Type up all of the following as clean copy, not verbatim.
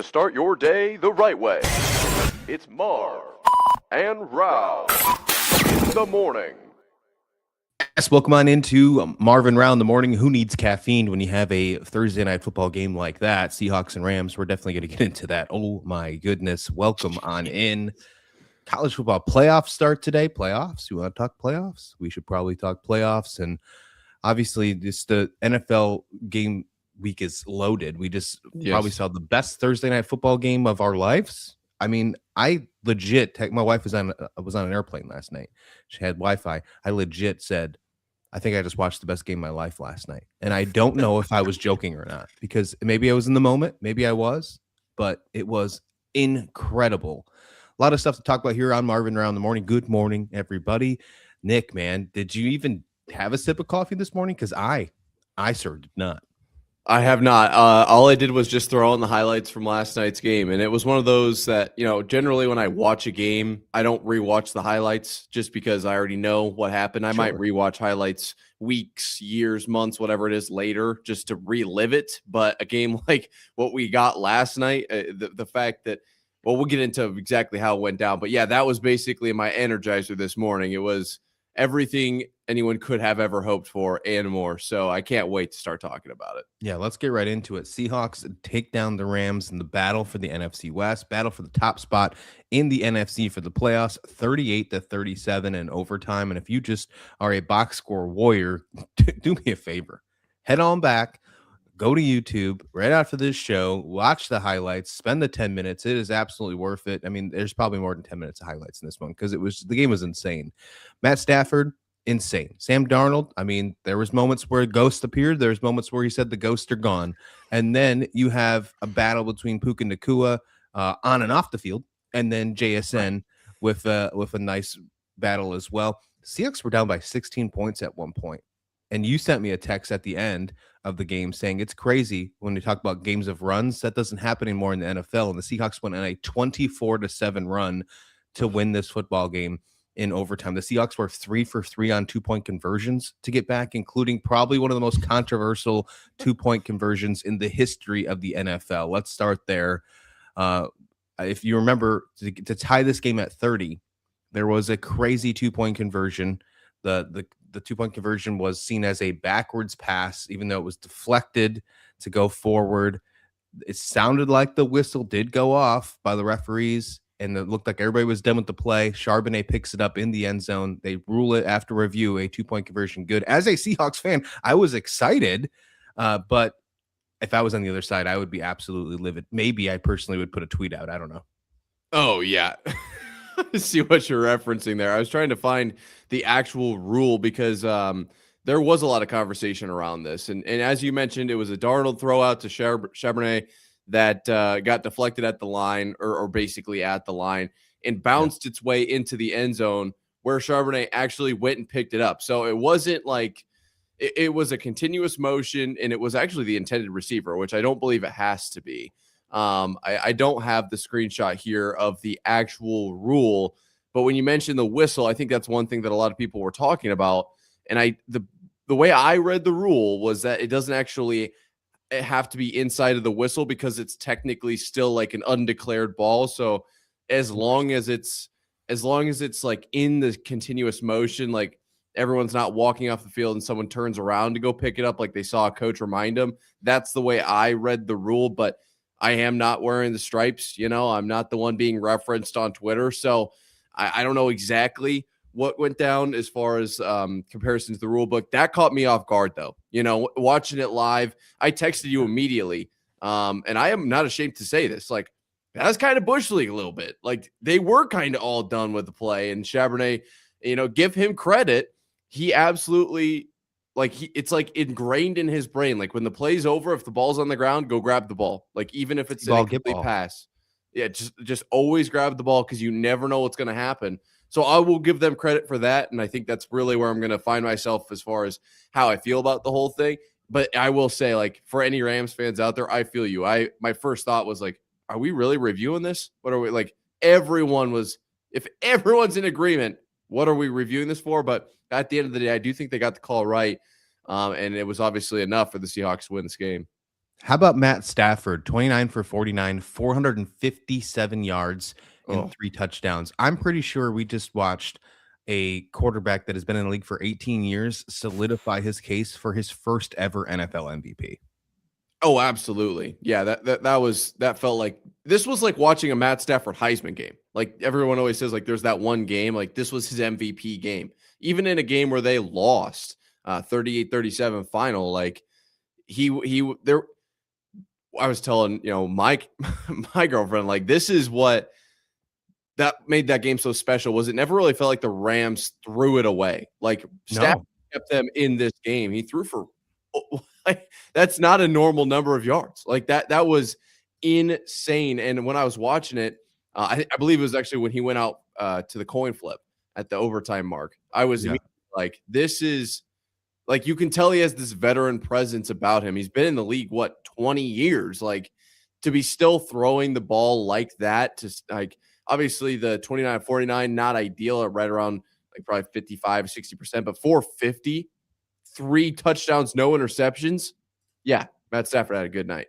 to start your day the right way. It's Marv and Rauh in the morning. Yes, welcome on into Marv and Rauh in the morning. Who needs caffeine when you have a Thursday night football game like that? Seahawks and Rams. We're definitely going to get into that. Oh my goodness. Welcome on in. College football playoffs start today. Playoffs. You want to talk playoffs? We should probably talk playoffs. And obviously, the NFL game week is loaded. We just probably saw the best Thursday night football game of our lives. I mean, I legit, my wife was on an airplane last night. She had Wi-Fi. I legit said, I think I just watched the best game of my life last night. And I don't know if I was joking or not, because maybe I was in the moment. Maybe I was, but it was incredible. A lot of stuff to talk about here on Marv and Rauh in the morning. Good morning, everybody. Nick, man, did you even have a sip of coffee this morning? Because I sure did not. I have not. All I did was just throw on the highlights from last night's game. And it was one of those that, generally when I watch a game, I don't rewatch the highlights just because I already know what happened. I might rewatch highlights weeks, years, months, whatever it is later, just to relive it. But a game like what we got last night, the fact that, well, we'll get into exactly how it went down. But yeah, that was basically my energizer this morning. It was everything anyone could have ever hoped for and more. So I can't wait to start talking about it. Yeah, let's get right into it. Seahawks take down the Rams in the battle for the NFC West, battle for the top spot in the NFC for the playoffs, 38-37 in overtime. And if you just are a box score warrior, do me a favor. Head on back, go to YouTube right after this show, watch the highlights, spend the 10 minutes. It is absolutely worth it. I mean, there's probably more than 10 minutes of highlights in this one because the game was insane. Matt Stafford, insane. Sam Darnold, I mean, there was moments where a ghost appeared. There's moments where he said the ghosts are gone. And then you have a battle between Puka Nacua on and off the field, and then JSN with a nice battle as well. Seahawks were down by 16 points at one point. And you sent me a text at the end of the game saying it's crazy when we talk about games of runs. That doesn't happen anymore in the NFL. And the Seahawks went on a 24-7 run to win this football game in overtime. The Seahawks were 3 for 3 on 2-point conversions to get back, including probably one of the most controversial 2-point conversions in the history of the NFL. Let's start there. If you remember, to tie this game at 30, there was a crazy 2-point conversion. The 2-point conversion was seen as a backwards pass, even though it was deflected to go forward. It sounded like the whistle did go off by the referees, and it looked like everybody was done with the play. Charbonnet picks it up in the end zone. They rule it after review, a 2-point conversion good. As a Seahawks fan, I was excited, but if I was on the other side, I would be absolutely livid. Maybe I personally would put a tweet out. I don't know. Oh, yeah. See what you're referencing there. I was trying to find the actual rule because there was a lot of conversation around this. And as you mentioned, it was a Darnold throw out to Charbonnet that got deflected at the line or basically at the line and bounced its way into the end zone where Charbonnet actually went and picked it up. So it wasn't like it was a continuous motion, and it was actually the intended receiver, which I don't believe it has to be. I don't have the screenshot here of the actual rule, but when you mentioned the whistle, I think that's one thing that a lot of people were talking about. And the way I read the rule was that it doesn't actually have to be inside of the whistle because it's technically still like an undeclared ball. So as long as it's like in the continuous motion, like everyone's not walking off the field and someone turns around to go pick it up, like they saw a coach remind them. That's the way I read the rule, but I am not wearing the stripes. I'm not the one being referenced on Twitter. So I don't know exactly what went down as far as comparison to the rule book. That caught me off guard, though. Watching it live, I texted you immediately. And I am not ashamed to say this. Like, that was kind of Bush League a little bit. Like, they were kind of all done with the play. And Charbonnet, give him credit. He absolutely, it's like ingrained in his brain. Like, when the play's over, if the ball's on the ground, go grab the ball. Like, even if it's a complete pass. Yeah, just always grab the ball because you never know what's going to happen. So I will give them credit for that, and I think that's really where I'm going to find myself as far as how I feel about the whole thing. But I will say, like, for any Rams fans out there, I feel you. My first thought was, like, are we really reviewing this? What are we, like, if everyone's in agreement, what are we reviewing this for? But at the end of the day, I do think they got the call right, and it was obviously enough for the Seahawks to win this game. How about Matt Stafford? 29 for 49, 457 yards and Oh, 3 touchdowns. I'm pretty sure we just watched a quarterback that has been in the league for 18 years solidify his case for his first ever NFL MVP. oh, absolutely. Yeah, that felt like this was like watching a Matt Stafford Heisman game. Like everyone always says, like there's that one game, like this was his MVP game. Even in a game where they lost 38-37 final, like he there I was telling, my my girlfriend, like this is what that made that game so special was it never really felt like the Rams threw it away. Like Stafford No, kept them in this game. He threw for like, that's not a normal number of yards. Like that was insane. And when I was watching it, I believe it was actually when he went out to the coin flip at the overtime mark. I was yeah. immediately like, this is like you can tell he has this veteran presence about him. He's been in the league, what, 20 years? Like to be still throwing the ball like that, to like obviously the 29-49, not ideal at right around like probably 55-60%, but 450, 3 touchdowns, no interceptions. Yeah, Matt Stafford had a good night.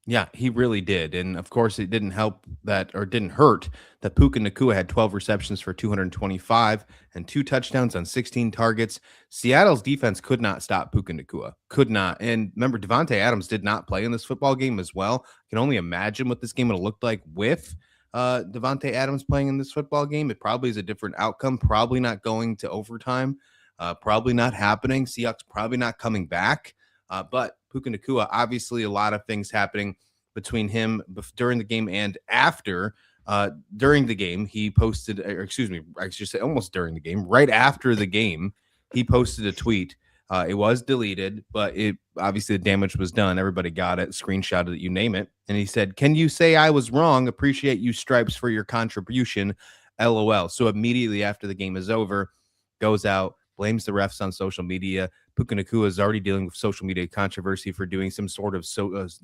Yeah, he really did. And of course, it didn't help that, or didn't hurt that Puka Nakua had 12 receptions for 225 and 2 touchdowns on 16 targets. Seattle's defense could not stop Puka Nakua. Could not. And remember, Devontae Adams did not play in this football game as well. I can only imagine what this game would have looked like with Devontae Adams playing in this football game. It probably is a different outcome. Probably not going to overtime. Probably not happening. Seahawks probably not coming back. But Puka Nakua, obviously a lot of things happening between him during the game and after. During the game, he posted, or excuse me, I should say almost during the game, right after the game, he posted a tweet. It was deleted, but it obviously the damage was done. Everybody got it, screenshotted it, you name it. And he said, "Can you say I was wrong? Appreciate you, Stripes, for your contribution. LOL." So immediately after the game is over, goes out, blames the refs on social media. Puka Nakua is already dealing with social media controversy for doing some sort of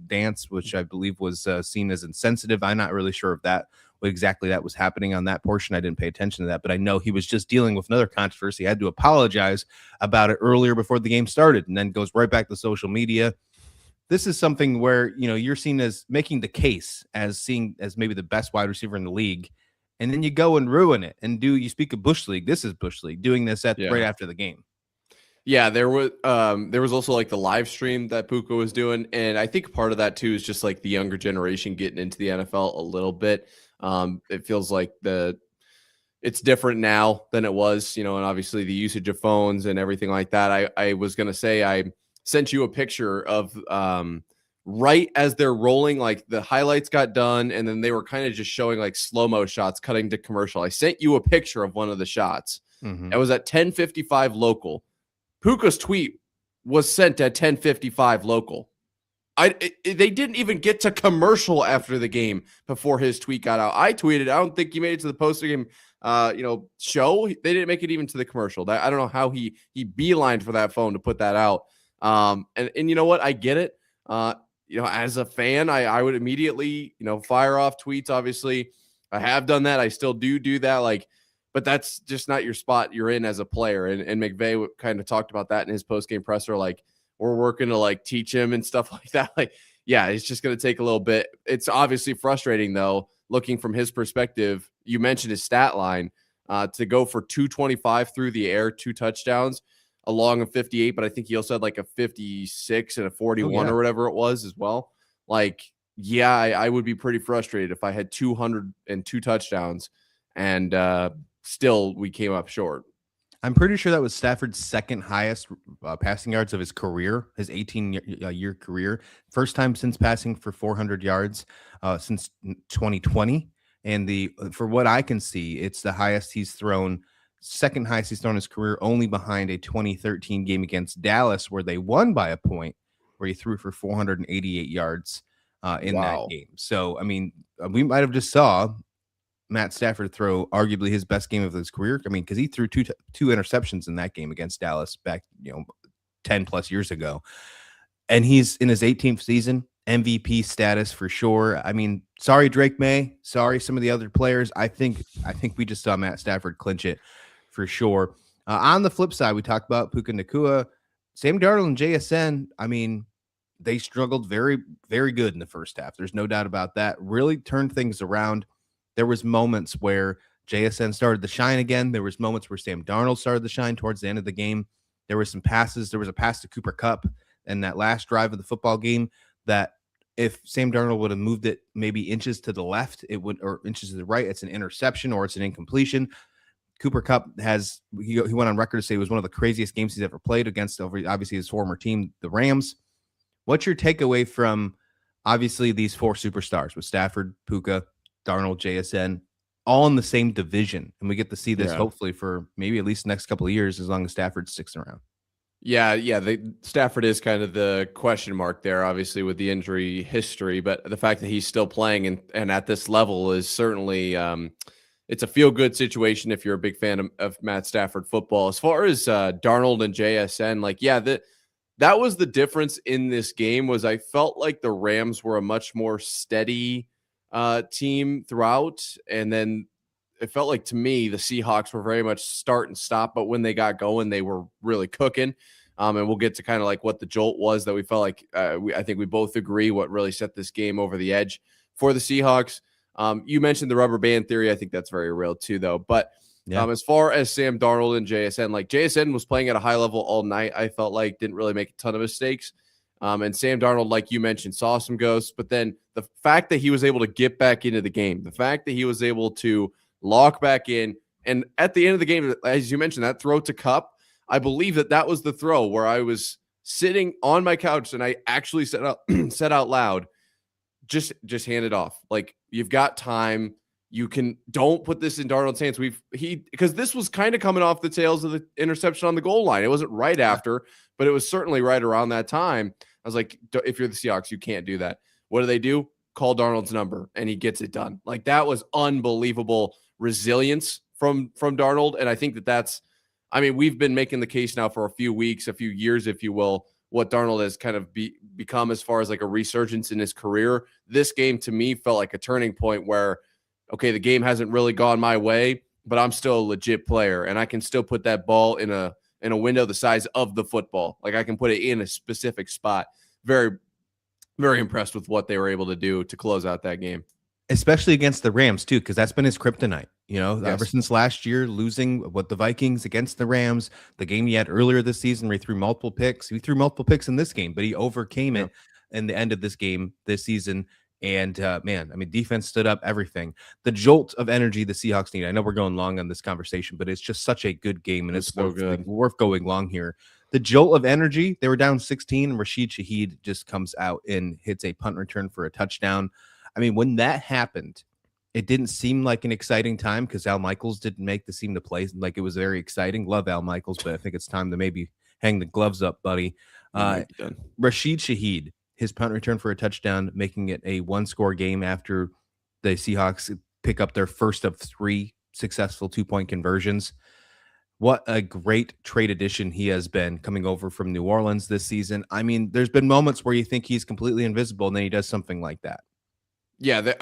dance, which I believe was seen as insensitive. I'm not really sure if that what exactly that was happening on that portion. I didn't pay attention to that, but I know he was just dealing with another controversy. He had to apologize about it earlier before the game started, and then goes right back to social media. This is something where you're seen as making the case as seeing as maybe the best wide receiver in the league, and then you go and ruin it and you speak of Bush League. This is Bush League doing this right after the game. Yeah, there was also like the live stream that Puka was doing, and I think part of that too is just like the younger generation getting into the NFL a little bit. It feels like it's different now than it was, and obviously the usage of phones and everything like that. I was gonna say I sent you a picture of right as they're rolling, like the highlights got done, and then they were kind of just showing like slow-mo shots cutting to commercial. I sent you a picture of one of the shots. Mm-hmm. It was at 10:55 local. Puka's tweet was sent at 10:55 local. They didn't even get to commercial after the game before his tweet got out. I tweeted, I don't think he made it to the post game show. They didn't make it even to the commercial. I don't know how he beelined for that phone to put that out. And you know what? I get it. As a fan, I would immediately, fire off tweets. Obviously, I have done that. I still do that. Like, but that's just not your spot you're in as a player. And McVay kind of talked about that in his post-game presser. Like, we're working to like teach him and stuff like that. Like, yeah, it's just going to take a little bit. It's obviously frustrating though, looking from his perspective. You mentioned his stat line to go for 225 through the air, 2 touchdowns, along a 58. But I think he also had like a 56 and a 41 or whatever it was as well. Like, yeah, I would be pretty frustrated if I had 202 touchdowns and still we came up short. I'm pretty sure that was Stafford's second highest passing yards of his career, his 18-year career. First time since passing for 400 yards since 2020. And for what I can see, it's the highest he's thrown, second highest he's thrown in his career, only behind a 2013 game against Dallas where they won by a point, where he threw for 488 yards in that game. So, I mean, we might have just saw Matt Stafford throw arguably his best game of his career. I mean, because he threw two interceptions in that game against Dallas back, 10 plus years ago. And he's in his 18th season, MVP status for sure. I mean, sorry, Drake May. Sorry, some of the other players. I think we just saw Matt Stafford clinch it for sure. On the flip side, we talked about Puka Nakua, Sam Darnold, and JSN. I mean, they struggled very, very good in the first half. There's no doubt about that. Really turned things around. There was moments where JSN started to shine again. There was moments where Sam Darnold started to shine towards the end of the game. There were some passes. There was a pass to Cooper Kupp in that last drive of the football game that if Sam Darnold would have moved it maybe inches to the left, it would, or inches to the right, it's an interception or it's an incompletion. Cooper Kupp has, he went on record to say it was one of the craziest games he's ever played against, obviously, his former team, the Rams. What's your takeaway from, obviously, these four superstars with Stafford, Puka, Darnold, JSN, all in the same division? And we get to see this hopefully for maybe at least the next couple of years, as long as Stafford sticks around. Yeah. Stafford is kind of the question mark there, obviously, with the injury history, but the fact that he's still playing and at this level is certainly it's a feel-good situation if you're a big fan of Matt Stafford football. As far as Darnold and JSN, that was the difference in this game. Was I felt like the Rams were a much more steady team throughout, and then it felt like, to me, the Seahawks were very much start and stop, but when they got going, they were really cooking. And we'll get to kind of like what the jolt was that we felt like I think we both agree what really set this game over the edge for the Seahawks. You mentioned the rubber band theory. I think that's very real too, though. But as far as Sam Darnold and JSN, like JSN was playing at a high level all night. I felt like didn't really make a ton of mistakes. And Sam Darnold, like you mentioned, saw some ghosts. But then the fact that he was able to get back into the game, the fact that he was able to lock back in, and at the end of the game, as you mentioned, that throw to Kupp, I believe that was the throw where I was sitting on my couch and I actually said out loud, just hand it off. Like, you've got time. Don't put this in Darnold's hands. Because this was kind of coming off the tails of the interception on the goal line. It wasn't right after, but it was certainly right around that time. I was like, if you're the Seahawks, you can't do that. What do? Call Darnold's number, and he gets it done. Like, that was unbelievable resilience from Darnold. And I think we've been making the case now for a few weeks, a few years, if you will, what Darnold has kind of become as far as like a resurgence in his career. This game, to me, felt like a turning point where, okay, the game hasn't really gone my way, but I'm still a legit player, and I can still put that ball in a window the size of the football. Like, I can put it in a specific spot. Very, very impressed with what they were able to do to close out that game. Especially against the Rams, too, because that's been his kryptonite. Ever since last year, losing with the Vikings against the Rams, the game he had earlier this season where he threw multiple picks. He threw multiple picks in this game, but he overcame it in the end of this game this season. And, defense stood up, everything. The jolt of energy the Seahawks need. I know we're going long on this conversation, but it's just such a good game, and it's so worth going long here. The jolt of energy, they were down 16, and Rashid Shaheed just comes out and hits a punt return for a touchdown. I mean, when that happened, it didn't seem like an exciting time because Al Michaels didn't make the team to play like it was very exciting. Love Al Michaels, but I think it's time to maybe hang the gloves up, buddy. Rashid Shaheed, his punt return for a touchdown, making it a one-score game after the Seahawks pick up their first of 3 successful 2-point conversions. What a great trade addition he has been coming over from New Orleans this season. I mean, there's been moments where you think he's completely invisible, and then he does something like that. Yeah,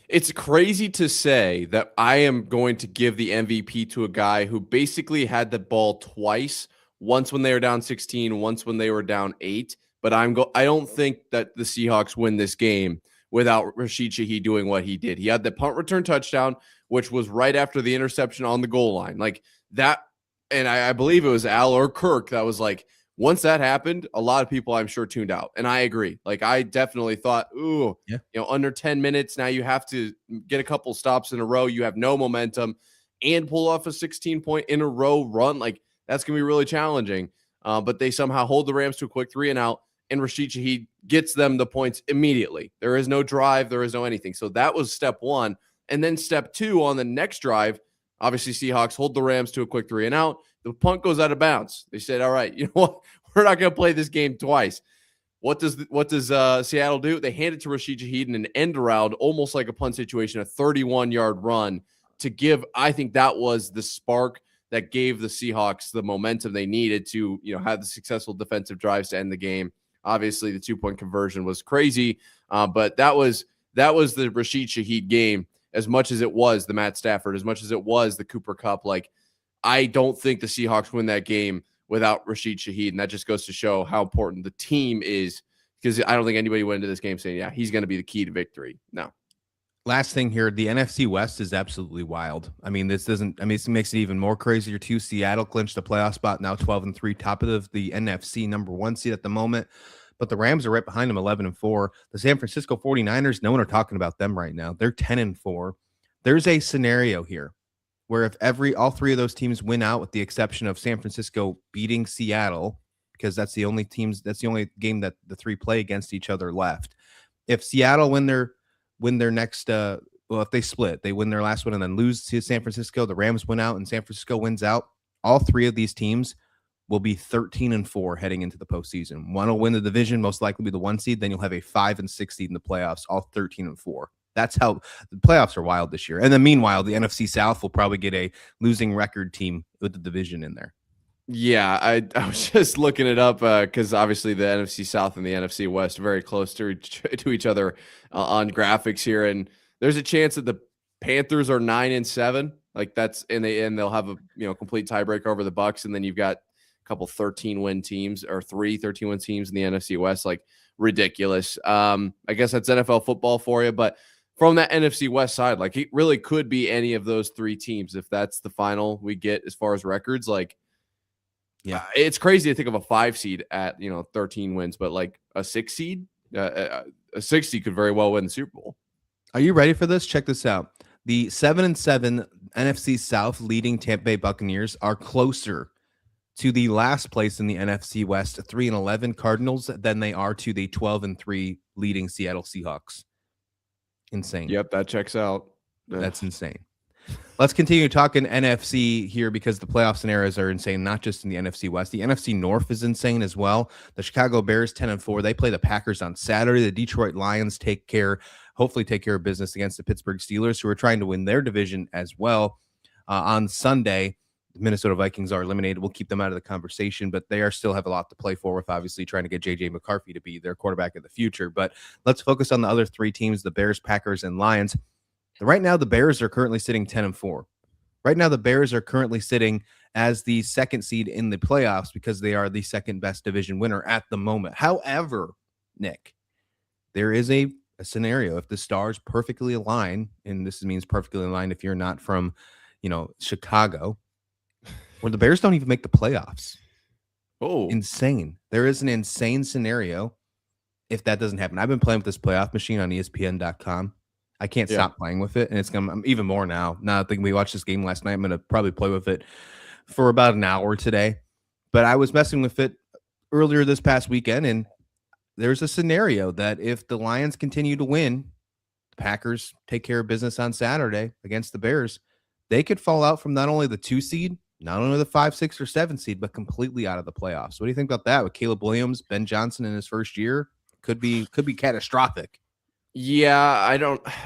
it's crazy to say that I am going to give the MVP to a guy who basically had the ball twice, once when they were down 16, once when they were down 8. But I don't think that the Seahawks win this game without Rashid Shaheed doing what he did. He had the punt return touchdown, which was right after the interception on the goal line. Like that, and I believe it was Al or Kirk that was like, once that happened, a lot of people, I'm sure, tuned out. And I agree. Like, I definitely thought, under 10 minutes, now you have to get a couple stops in a row. You have no momentum and pull off a 16-point in a row run. Like, that's going to be really challenging. But they somehow hold the Rams to a quick 3-and-out, and Rashid Shaheed gets them the points immediately. There is no drive. There is no anything. So that was step 1. And then step 2 on the next drive, obviously Seahawks hold the Rams to a quick 3-and-out. The punt goes out of bounds. They said, all right, you know what? We're not going to play this game twice. What does Seattle do? They hand it to Rashid Shaheed in an end around, almost like a punt situation, a 31-yard run to give. I think that was the spark that gave the Seahawks the momentum they needed to, have the successful defensive drives to end the game. Obviously, the 2-point conversion was crazy, but that was the Rashid Shaheed game as much as it was the Matt Stafford, as much as it was the Cooper Kupp. Like, I don't think the Seahawks win that game without Rashid Shaheed, and that just goes to show how important the team is because I don't think anybody went into this game saying, yeah, he's going to be the key to victory. No. Last thing here, the NFC West is absolutely wild. I mean, this makes it even more crazier too. Seattle clinched the playoff spot, now 12-3, top of the NFC, number 1 seed at the moment. But the Rams are right behind them, 11-4. The San Francisco 49ers, no one are talking about them right now. They're 10-4. There's a scenario here where if all three of those teams win out, with the exception of San Francisco beating Seattle, because that's the only game that the three play against each other left. If Seattle win their next if they split, they win their last one and then lose to San Francisco, the Rams win out and San Francisco wins out, all three of these teams will be 13-4 heading into the postseason. One will win the division, most likely be the 1 seed. Then you'll have a 5 and 6 seed in the playoffs, all 13-4. That's how the playoffs are wild this year. And then meanwhile, the NFC South will probably get a losing record team with the division in there. Yeah, I was just looking it up because obviously the NFC South and the NFC West are very close to each other on graphics here, and there's a chance that the Panthers are 9-7, like that's and they'll have a complete tiebreaker over the Bucks, and then you've got a couple 13-win teams or 3 13-win teams in the NFC West, like ridiculous. I guess that's NFL football for you, but from that NFC West side, like it really could be any of those 3 teams if that's the final we get as far as records, like. Yeah, it's crazy to think of a 5 seed at 13 wins, but like a 6 seed, a 6 seed could very well win the Super Bowl. Are you ready for this? Check this out. The 7-7 NFC South leading Tampa Bay Buccaneers are closer to the last place in the NFC West 3-11 Cardinals than they are to the 12-3 leading Seattle Seahawks. Insane. Yep, that checks out. That's insane. Let's continue talking NFC here because the playoff scenarios are insane, not just in the NFC West. The NFC North is insane as well. The Chicago Bears 10-4. They play the Packers on Saturday. The Detroit Lions hopefully take care of business against the Pittsburgh Steelers, who are trying to win their division as well. On Sunday, the Minnesota Vikings are eliminated. We'll keep them out of the conversation, but they still have a lot to play for with obviously trying to get J.J. McCarthy to be their quarterback of the future. But let's focus on the other 3 teams, the Bears, Packers, and Lions. Right now, the Bears are currently sitting 10-4. Right now, the Bears are currently sitting as the 2nd seed in the playoffs because they are the 2nd best division winner at the moment. However, Nick, there is a scenario if the stars perfectly align, and this means perfectly aligned if you're not from, Chicago, where the Bears don't even make the playoffs. Oh, insane! There is an insane scenario if that doesn't happen. I've been playing with this playoff machine on ESPN.com. I can't stop playing with it, and it's going to even more now. Now I think we watched this game last night. I'm going to probably play with it for about an hour today. But I was messing with it earlier this past weekend, and there's a scenario that if the Lions continue to win, the Packers take care of business on Saturday against the Bears, they could fall out from not only the 2 seed, not only the 5, 6, or 7 seed, but completely out of the playoffs. What do you think about that? With Caleb Williams, Ben Johnson in his first year, could be catastrophic. Yeah,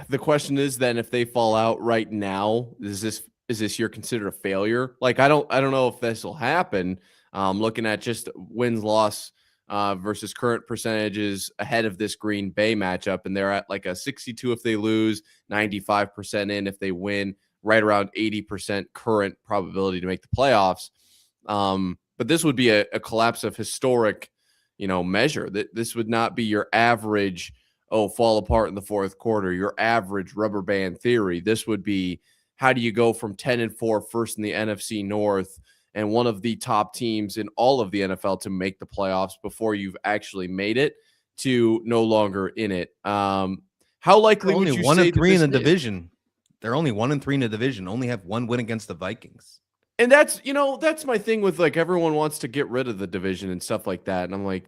the question is then if they fall out right now, is this year considered a failure? Like I don't know if this will happen. Looking at just wins-loss versus current percentages ahead of this Green Bay matchup, and they're at like a 62 if they lose, 95% in if they win, right around 80% current probability to make the playoffs. But this would be a collapse of historic, measure. That this would not be your average fall apart in the 4th quarter, your average rubber band theory. This would be, how do you go from 10-4 first in the NFC North and one of the top teams in all of the NFL to make the playoffs before you've actually made it to no longer in it? How likely would you say 1-3 in the division? They're only 1-3 in the division, only have 1 win against the Vikings. And that's my thing with like everyone wants to get rid of the division and stuff like that. And I'm like,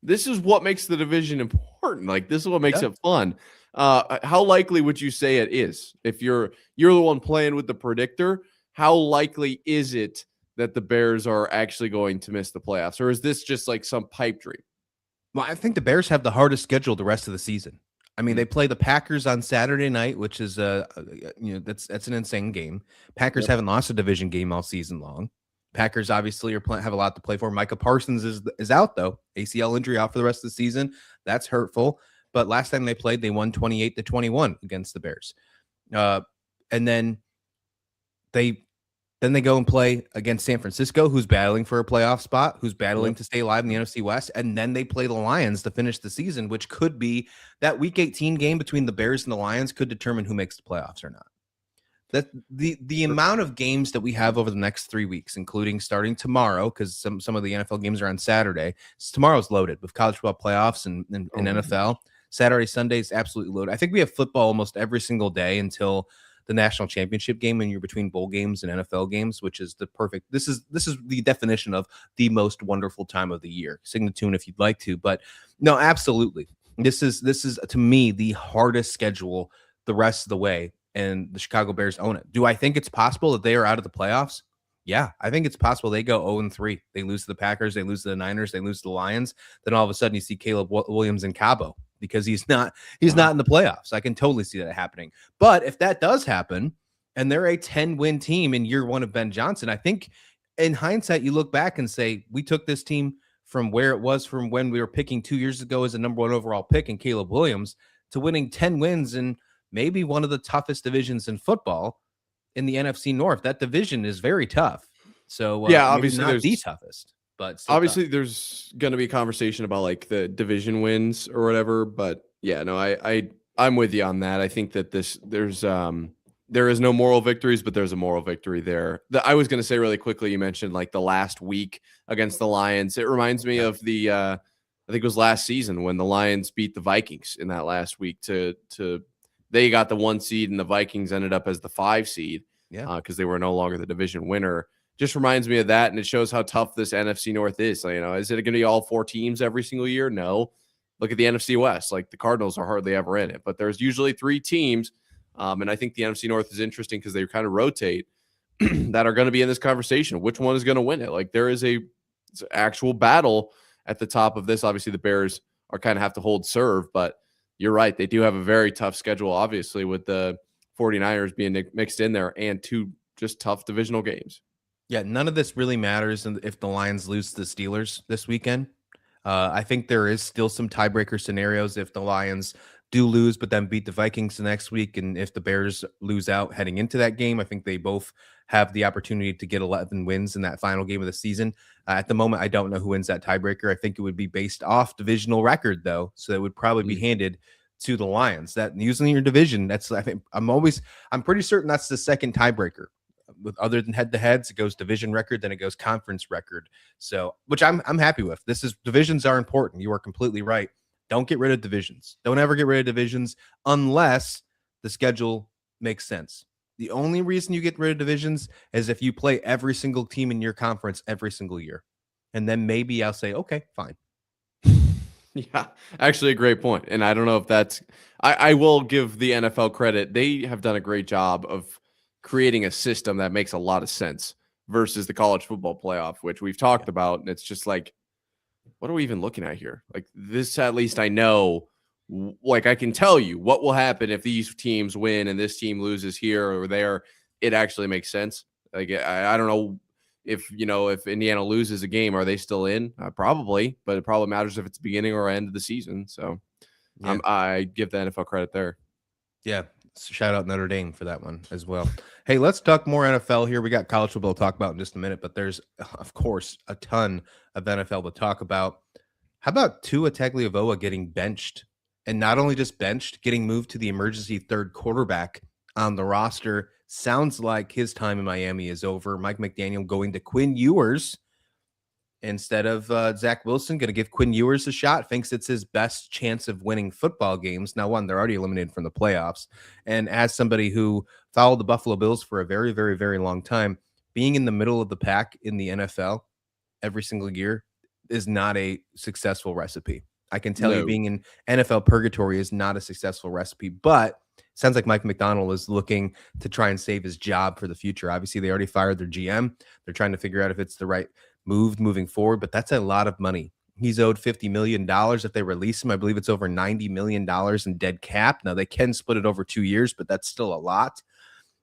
this is what makes the division important. Like this is what makes it fun. How likely would you say it is? If you're the one playing with the predictor, how likely is it that the Bears are actually going to miss the playoffs? Or is this just like some pipe dream? Well, I think the Bears have the hardest schedule the rest of the season. I mean, they play the Packers on Saturday night, which is that's an insane game. Packers haven't lost a division game all season long. Packers obviously have a lot to play for. Micah Parsons is out though, ACL injury out for the rest of the season. That's hurtful. But last time they played, they won 28-21 against the Bears, and then they Then they go and play against San Francisco, who's battling for a playoff spot, who's battling to stay alive in the NFC West. And then they play the Lions to finish the season, which could be that Week 18 game between the Bears and the Lions could determine who makes the playoffs or not. That the amount of games that we have over the next 3 weeks, including starting tomorrow, because some of the NFL games are on Saturday. So tomorrow's loaded with college football playoffs and NFL. Saturday, Sunday is absolutely loaded. I think we have football almost every single day until the national championship game when you're between bowl games and NFL games, which is the perfect. This is the definition of the most wonderful time of the year. Sing the tune if you'd like to, but no, absolutely. This is to me the hardest schedule the rest of the way, and the Chicago Bears own it. Do I think it's possible that they are out of the playoffs? Yeah, I think it's possible they go 0-3. They lose to the Packers, they lose to the Niners, they lose to the Lions. Then all of a sudden you see Caleb Williams in Cabo because he's not in the playoffs. I can totally see that happening. But if that does happen and they're a 10-win team in year one of Ben Johnson, I think in hindsight, you look back and say, we took this team from where it was from when we were picking 2 years ago as a number one overall pick in Caleb Williams to winning 10 wins in maybe one of the toughest divisions in football in the NFC North. That division is very tough. So yeah, obviously not the toughest, but obviously there's going to be a conversation about like the division wins or whatever. But yeah, no, I'm with you on that. I think that there is no moral victories, but there's a moral victory there. I was going to say really quickly, you mentioned like the last week against the Lions. It reminds me of the I think it was last season when the Lions beat the Vikings in that last week they got the 1 seed and the Vikings ended up as the 5 seed because they were no longer the division winner. Just reminds me of that, and it shows how tough this NFC North is. So, is it going to be all 4 teams every single year? No. Look at the NFC West. Like the Cardinals are hardly ever in it, but there's usually 3 teams. And I think the NFC North is interesting because they kind of rotate that are going to be in this conversation. Which one is going to win it? Like there is it's an actual battle at the top of this. Obviously, the Bears are kind of have to hold serve, but you're right. They do have a very tough schedule, obviously, with the 49ers being mixed in there and 2 just tough divisional games. Yeah, none of this really matters if the Lions lose to the Steelers this weekend. I think there is still some tiebreaker scenarios if the Lions do lose, but then beat the Vikings the next week. And if the Bears lose out heading into that game, I think they both have the opportunity to get 11 wins in that final game of the season. At the moment, I don't know who wins that tiebreaker. I think it would be based off divisional record, though. So it would probably be handed to the Lions. That usually in your division, I'm pretty certain that's the second tiebreaker. With other than head-to-heads, it goes division record, then it goes conference record. So, which I'm happy with. Divisions are important. You are completely right. Don't get rid of divisions. Don't ever get rid of divisions unless the schedule makes sense. The only reason you get rid of divisions is if you play every single team in your conference every single year. And then maybe I'll say, okay, fine. Yeah, actually a great point. And I don't know if I will give the NFL credit. They have done a great job of creating a system that makes a lot of sense versus the college football playoff, which we've talked about. And it's just like, what are we even looking at here? Like this, at least I know, like I can tell you what will happen if these teams win and this team loses here or there. It actually makes sense. Like I don't know if Indiana loses a game, are they still in? Probably, but it probably matters if it's beginning or end of the season. So I give the NFL credit there. Yeah. Shout out Notre Dame for that one as well. Hey, let's talk more NFL here. We got college football to talk about in just a minute, but there's, of course, a ton of NFL to talk about. How about Tua Tagovailoa getting benched? And not only just benched, getting moved to the emergency 3rd quarterback on the roster. Sounds like his time in Miami is over. Mike McDaniel going to Quinn Ewers instead of Zach Wilson. Going to give Quinn Ewers a shot. Thinks it's his best chance of winning football games. Now, one, they're already eliminated from the playoffs. And as somebody who followed the Buffalo Bills for a very, very, very long time, being in the middle of the pack in the NFL every single year is not a successful recipe. I can tell you being in NFL purgatory is not a successful recipe, but it sounds like Mike McDaniel is looking to try and save his job for the future. Obviously, they already fired their GM. They're trying to figure out if it's the right move moving forward, but that's a lot of money. He's owed $50 million if they release him. I believe it's over $90 million in dead cap. Now, they can split it over 2 years, but that's still a lot.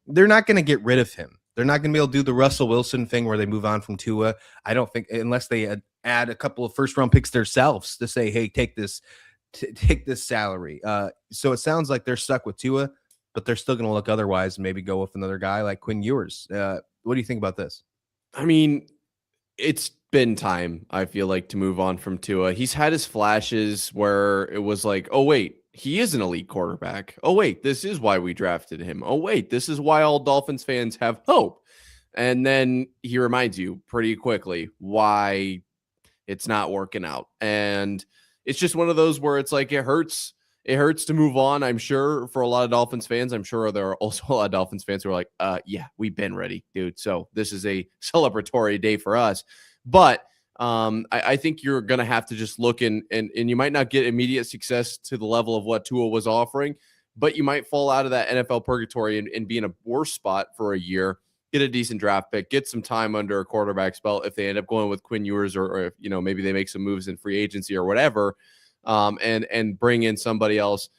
They're not going to get rid of him. They're not going to be able to do the Russell Wilson thing where they move on from Tua. I don't think, unless they add a couple of first-round picks themselves to say, hey, take this salary. So it sounds like they're stuck with Tua, but they're still going to look otherwise and maybe go with another guy like Quinn Ewers. What do you think about this? I mean, it's been time, I feel like, to move on from Tua. He's had his flashes where it was like, oh, wait, he is an elite quarterback. Oh, wait, this is why we drafted him. Oh, wait, this is why all Dolphins fans have hope. And then he reminds you pretty quickly why it's not working out. And it's just one of those where it's like it hurts. It hurts to move on, I'm sure, for a lot of Dolphins fans. I'm sure there are also a lot of Dolphins fans who are like, yeah, we've been ready, dude. So this is a celebratory day for us. But I think you're going to have to just look and you might not get immediate success to the level of what Tua was offering, but you might fall out of that NFL purgatory and be in a worse spot for a year, get a decent draft pick, get some time under a quarterback's belt if they end up going with Quinn Ewers or if, maybe they make some moves in free agency or whatever, and bring in somebody else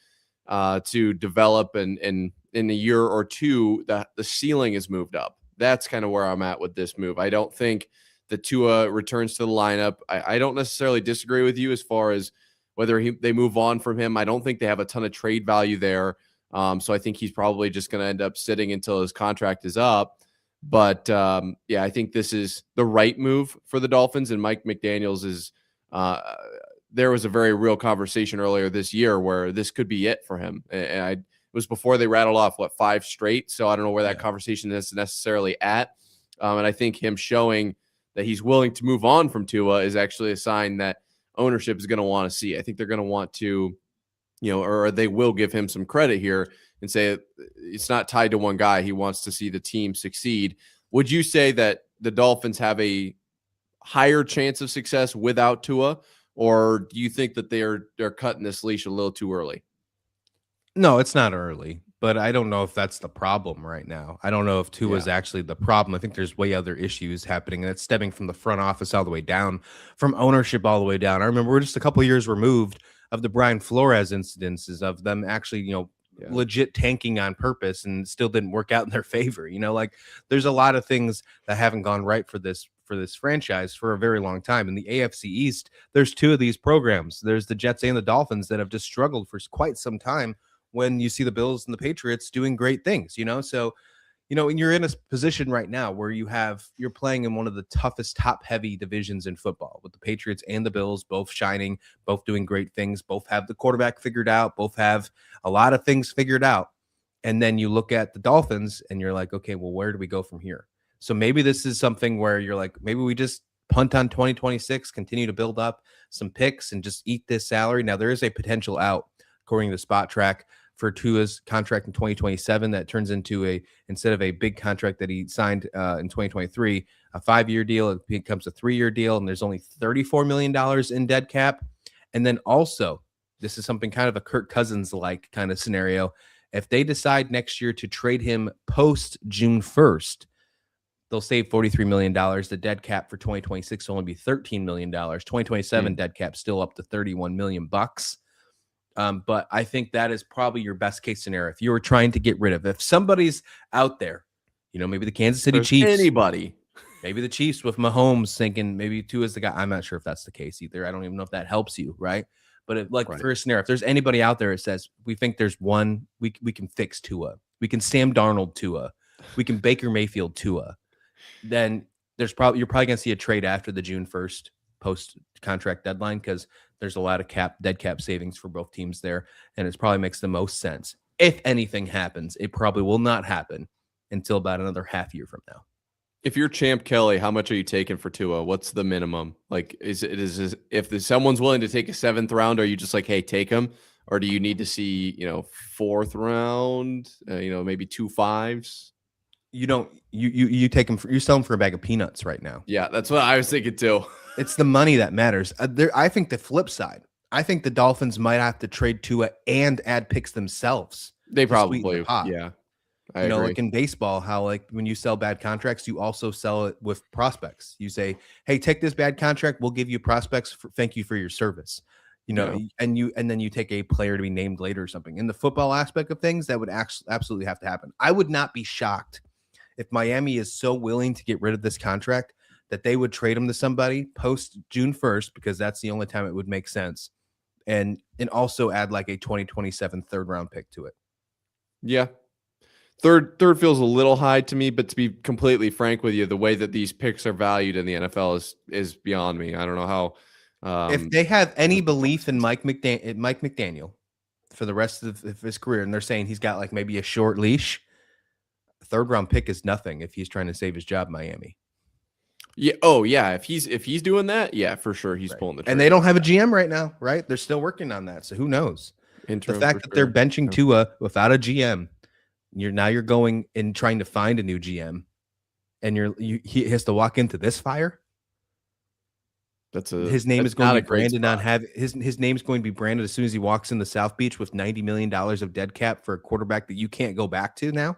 to develop and in a year or two, the ceiling is moved up. That's kind of where I'm at with this move. I don't think the Tua returns to the lineup. I don't necessarily disagree with you as far as whether they move on from him. I don't think they have a ton of trade value there. So I think he's probably just going to end up sitting until his contract is up. But yeah, I think this is the right move for the Dolphins. And Mike McDaniels is there was a very real conversation earlier this year where this could be it for him. And it was before they rattled off, 5 straight. So I don't know where that conversation is necessarily at. And I think him showing that he's willing to move on from Tua is actually a sign that ownership is going to want to see. I think they're going to want to, or they will give him some credit here and say it's not tied to one guy. He wants to see the team succeed. Would you say that the Dolphins have a higher chance of success without Tua, or do you think that they're cutting this leash a little too early? No, it's not early, but I don't know if that's the problem right now. I don't know if Tua is actually the problem. I think there's way other issues happening, and it's stemming from the front office all the way down, from ownership all the way down. I remember we're just a couple of years removed of the Brian Flores incidences of them actually, legit tanking on purpose and still didn't work out in their favor. Like there's a lot of things that haven't gone right for this franchise for a very long time. In the AFC East, there's 2 of these programs. There's the Jets and the Dolphins that have just struggled for quite some time when you see the Bills and the Patriots doing great things, So, and you're in a position right now where you're playing in one of the toughest top heavy divisions in football with the Patriots and the Bills, both shining, both doing great things, both have the quarterback figured out, both have a lot of things figured out. And then you look at the Dolphins and you're like, okay, well, where do we go from here? So maybe this is something where you're like, maybe we just punt on 2026, continue to build up some picks and just eat this salary. Now there is a potential out according to Spot Track for Tua's contract in 2027 that turns into instead of a big contract that he signed in 2023, a 5-year deal. It becomes a 3-year deal, and there's only $34 million in dead cap. And then also, this is something kind of a Kirk Cousins-like kind of scenario. If they decide next year to trade him post June 1st, they'll save $43 million. The dead cap for 2026 will only be $13 million. 2027 dead cap still up to $31 million bucks. But I think that is probably your best case scenario. If you were trying to get rid of, if somebody's out there, maybe the Kansas City Chiefs, anybody, maybe the Chiefs with Mahomes thinking maybe Tua is the guy. I'm not sure if that's the case either. I don't even know if that helps you, right? But for a scenario, if there's anybody out there that says we think there's one, we can fix Tua, we can Sam Darnold Tua, we can Baker Mayfield Tua, then you're probably going to see a trade after the June 1st post contract deadline because there's a lot of dead cap savings for both teams there, and it probably makes the most sense. If anything happens, it probably will not happen until about another half year from now. If you're Champ Kelly, how much are you taking for Tua? What's the minimum? Like, if someone's willing to take a 7th round, are you just like, hey, take him? Or do you need to see, 4th round, maybe 2 5s? You don't, you take him you sell him for a bag of peanuts right now. Yeah, that's what I was thinking too. It's the money that matters. I think the flip side, I think the Dolphins might have to trade Tua and add picks themselves. They probably, yeah. I agree. Like in baseball, how like when you sell bad contracts, you also sell it with prospects. You say, "Hey, take this bad contract. We'll give you prospects. Thank you for your service." And then you take a player to be named later or something. In the football aspect of things, that would absolutely have to happen. I would not be shocked if Miami is so willing to get rid of this contract that they would trade him to somebody post June 1st because that's the only time it would make sense, and also add like a 2027 3rd round pick to it. Yeah. Third feels a little high to me, but to be completely frank with you, the way that these picks are valued in the NFL is beyond me. I don't know how. If they have any That's the belief in process. Mike McDaniel for the rest of his career, and they're saying he's got like maybe a short leash, third round pick is nothing if he's trying to save his job in Miami. Yeah. Oh, yeah. If he's doing that, yeah, for sure, he's Right. pulling the trigger. And they don't have a GM right now, right? They're still working on that. So who knows? The Interim fact for that they're sure. benching Yeah. Tua without a GM, you're going and trying to find a new GM, and he has to walk into this fire. His name is going not to a be great branded on spot. his name is going to be branded as soon as he walks in the South Beach with $90 million of dead cap for a quarterback that you can't go back to now.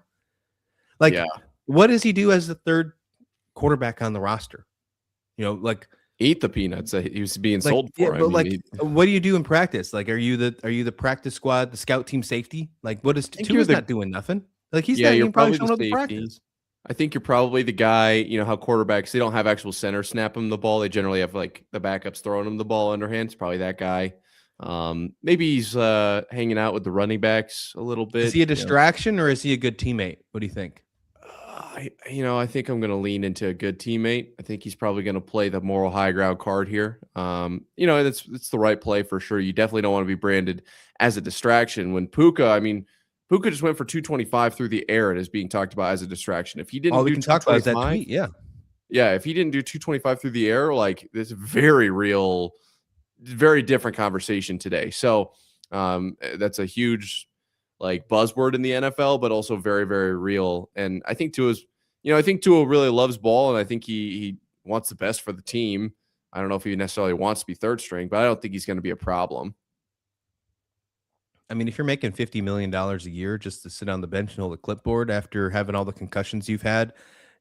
Like, Yeah. what does he do as the third quarterback on the roster? Like Eat the peanuts that he was being sold yeah, for. I but mean, what do you do in practice? Like, are you the practice squad, the scout team safety? Like, what is I think you're Tua's the not doing nothing? Like, he's yeah, not you're even probably probably the showing up to safety. practice. I think you're probably the guy, how quarterbacks, they don't have actual center snap him the ball. They generally have like the backups throwing him the ball underhand. It's probably that guy. Maybe he's hanging out with the running backs a little Is bit. he a distraction or is he a good teammate? What do you think? I think I'm going to lean into a good teammate. I think he's probably going to play the moral high ground card here. It's the right play for sure. You definitely don't want to be branded as a distraction when Puka just went for 225 through the air and is being talked about as a distraction. If he All didn't we do can talk about is that 225, tweet. Yeah. yeah, if he didn't do 225 through the air, like this very real, very different conversation today. So that's a huge like buzzword in the NFL, but also very, very real. And I think I think Tua really loves ball, and I think he wants the best for the team. I don't know if he necessarily wants to be third string, but I don't think he's going to be a problem. I mean, if you're making $50 million a year just to sit on the bench and hold a clipboard after having all the concussions you've had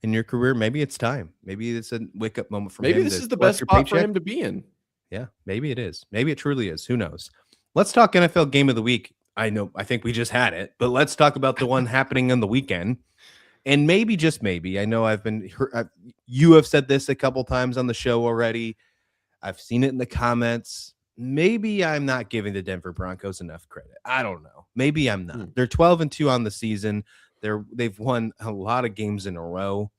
in your career, maybe it's time. Maybe it's a wake up moment for Maybe him this to is the collect best your spot for paycheck. him to be in. Yeah, maybe it is. Maybe it truly is. Who knows? Let's talk NFL game of the week. I think we just had it, but let's talk about the one happening on the weekend. And maybe, just maybe, I know you have said this a couple times on the show already. I've seen it in the comments. Maybe I'm not giving the Denver Broncos enough credit. I don't know. Maybe I'm not. They're 12-2 on the season. They've won a lot of games in a row.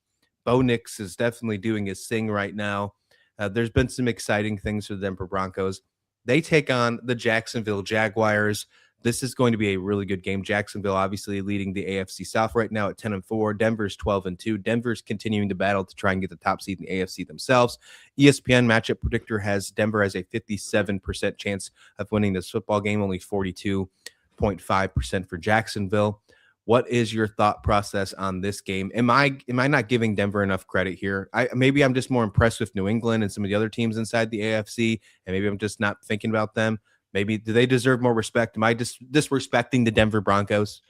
Bo Nix is definitely doing his thing right now. There's been some exciting things for the Denver Broncos. They take on the Jacksonville Jaguars. This is going to be a really good game. Jacksonville obviously leading the AFC South right now at 10-4. Denver's 12-2. Denver's continuing to battle to try and get the top seed in the AFC themselves. ESPN matchup predictor has Denver as a 57% chance of winning this football game, only 42.5% for Jacksonville. What is your thought process on this game? Am I not giving Denver enough credit here? Maybe I'm just more impressed with New England and some of the other teams inside the AFC, and maybe I'm just not thinking about them. Maybe do they deserve more respect? Am I disrespecting the Denver Broncos?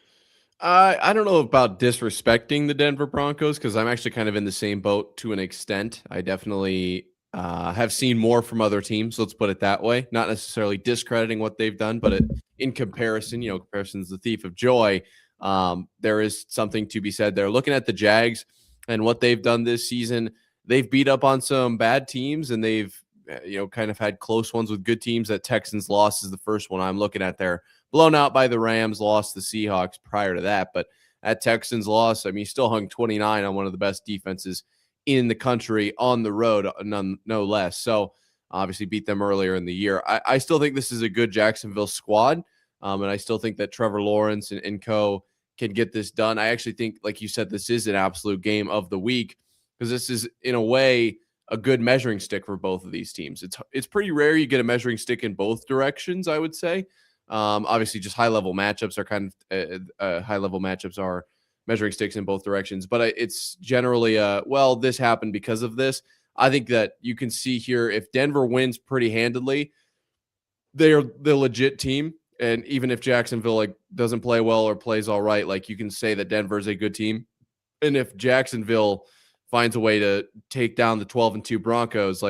I don't know about disrespecting the Denver Broncos because I'm actually kind of in the same boat to an extent. I definitely have seen more from other teams. Let's put it that way. Not necessarily discrediting what they've done, but in comparison, comparison is the thief of joy. There is something to be said there. Looking at the Jags and what they've done this season, they've beat up on some bad teams and they've kind of had close ones with good teams. That Texans loss is the first one I'm looking at there. Blown out by the Rams, lost the Seahawks prior to that. But that Texans loss, I mean, you still hung 29 on one of the best defenses in the country on the road, no less. So obviously beat them earlier in the year. I still think this is a good Jacksonville squad. And I still think that Trevor Lawrence and co can get this done. I actually think, like you said, this is an absolute game of the week because this is, in a way, a good measuring stick for both of these teams. It's pretty rare you get a measuring stick in both directions, I would say. Obviously, just high-level matchups are kind of high-level matchups are measuring sticks in both directions. But it's generally, this happened because of this. I think that you can see here if Denver wins pretty handedly, they're the legit team. And even if Jacksonville doesn't play well or plays all right, you can say that Denver's a good team. And if Jacksonville finds a way to take down the 12-2 Broncos,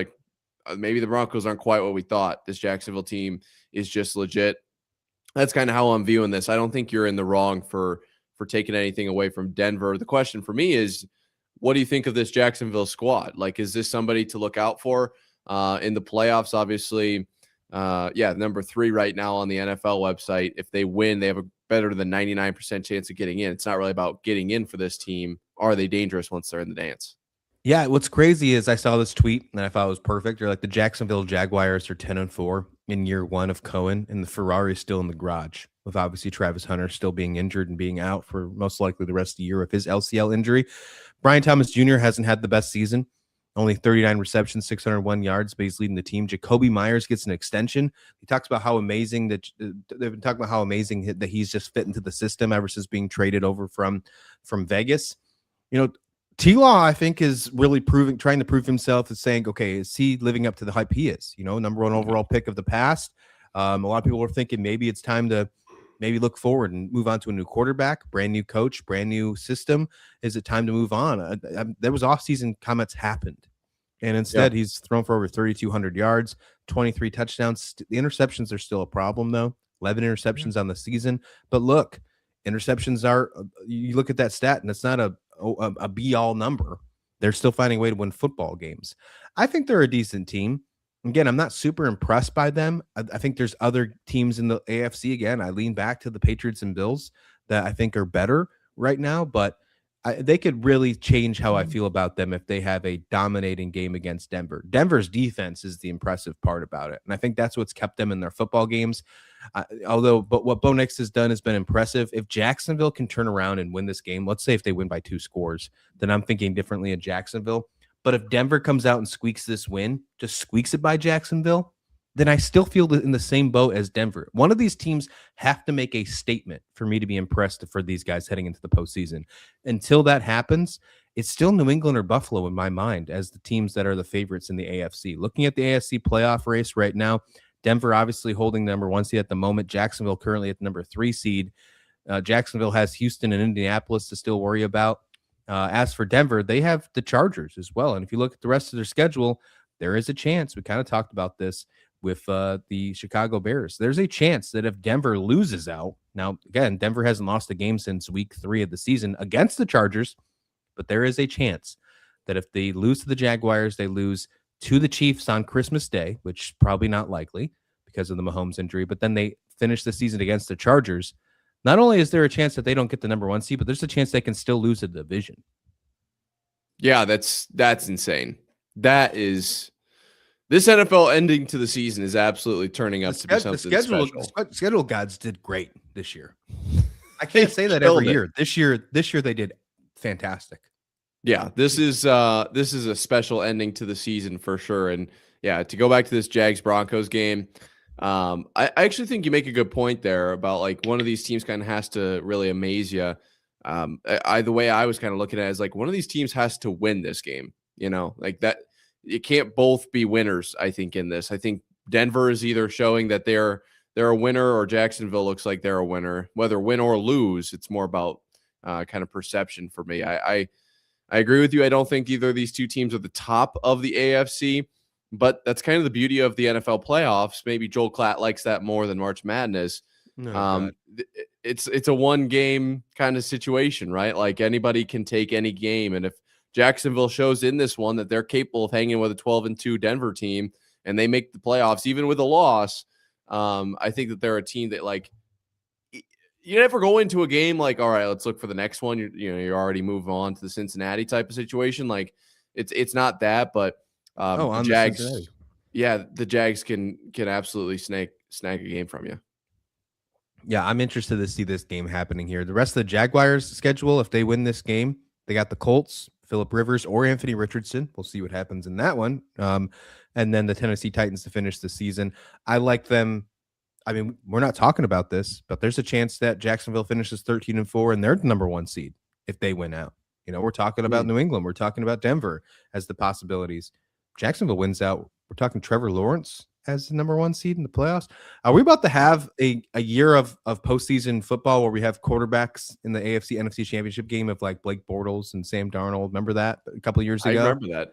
maybe the Broncos aren't quite what we thought. This Jacksonville team is just legit. That's kind of how I'm viewing this. I don't think you're in the wrong for taking anything away from Denver. The question for me is, what do you think of this Jacksonville squad? Is this somebody to look out for in the playoffs? Obviously, number 3 right now on the NFL website. If they win, they have a better than 99% chance of getting in. It's not really about getting in for this team. Are they dangerous once they're in the dance? Yeah, what's crazy is I saw this tweet and I thought it was perfect. They're like, the Jacksonville Jaguars are 10-4 in year 1 of Cohen, and the Ferrari is still in the garage, with obviously Travis Hunter still being injured and being out for most likely the rest of the year of his LCL injury. Brian Thomas Jr. hasn't had the best season, only 39 receptions, 601 yards, but he's leading the team. Jacoby Myers gets an extension. He talks about how amazing that they've been talking about how amazing that he's just fit into the system ever since being traded over from Vegas. You know, T-Law, I think, is really trying to prove himself, is saying, okay, is he living up to the hype he is? You know, number 1 overall pick of the past. A lot of people are thinking maybe it's time to maybe look forward and move on to a new quarterback, brand new coach, brand new system. Is it time to move on? There was offseason comments happened, and instead he's thrown for over 3,200 yards, 23 touchdowns. The interceptions are still a problem, though. 11 interceptions on the season. But look, interceptions are, you look at that stat, and it's not a be-all number. They're still finding a way to win football games. I think they're a decent team. Again, I'm not super impressed by them. I think there's other teams in the AFC. Again, I lean back to the Patriots and Bills that I think are better right now, but they could really change how I feel about them if they have a dominating game against Denver. Denver's defense is the impressive part about it, and I think that's what's kept them in their football games. But what Bo Nix has done has been impressive. If Jacksonville can turn around and win this game, let's say if they win by 2 scores, then I'm thinking differently of Jacksonville. But if Denver comes out and squeaks this win, just squeaks it by Jacksonville, then I still feel in the same boat as Denver. One of these teams have to make a statement for me to be impressed for these guys heading into the postseason. Until that happens, it's still New England or Buffalo in my mind as the teams that are the favorites in the AFC. Looking at the AFC playoff race right now, Denver obviously holding the number 1 seed at the moment. Jacksonville currently at the number 3 seed. Jacksonville has Houston and Indianapolis to still worry about. As for Denver, they have the Chargers as well. And if you look at the rest of their schedule, there is a chance. We kind of talked about this with the Chicago Bears. There's a chance that if Denver loses out, now, again, Denver hasn't lost a game since week 3 of the season against the Chargers, but there is a chance that if they lose to the Jaguars, they lose to the Chiefs on Christmas Day, which is probably not likely because of the Mahomes injury, but then they finish the season against the Chargers. Not only is there a chance that they don't get the number 1 seed, but there's a chance they can still lose the division. Yeah, that's insane. That is, this NFL ending to the season is absolutely turning up to be something special. The schedule gods did great this year. I can't say that every year. This year they did fantastic. Yeah, this is a special ending to the season for sure. And yeah, to go back to this Jags Broncos game, I actually think you make a good point there about like one of these teams kind of has to really amaze you. The way I was kind of looking at it is like one of these teams has to win this game, you know, like that. It can't both be winners. I think in this, I think Denver is either showing that they're a winner or Jacksonville looks like they're a winner. Whether win or lose, it's more about kind of perception for me. I agree with you. I don't think either of these two teams are the top of the AFC, but that's kind of the beauty of the NFL playoffs. Maybe Joel Klatt likes that more than March Madness. It's a one game kind of situation, right? Like anybody can take any game. And if Jacksonville shows in this one that they're capable of hanging with a 12-2 Denver team and they make the playoffs, even with a loss, I think that they're a team that like, you never go into a game like, all right, let's look for the next one. You're already moving on to the Cincinnati type of situation. Like it's not that, but the Jags, the Jags can absolutely snag a game from you. Yeah, I'm interested to see this game happening here. The rest of the Jaguars' schedule, if they win this game, they got the Colts, Phillip Rivers, or Anthony Richardson. We'll see what happens in that one. And then the Tennessee Titans to finish the season. I like them. I mean, we're not talking about this, but there's a chance that Jacksonville finishes 13-4 and they're the number 1 seed if they win out. You know, we're talking about New England. We're talking about Denver as the possibilities. Jacksonville wins out. We're talking Trevor Lawrence as the number 1 seed in the playoffs. Are we about to have a year of postseason football where we have quarterbacks in the AFC NFC championship game of like Blake Bortles and Sam Darnold? Remember that a couple of years ago? I remember that.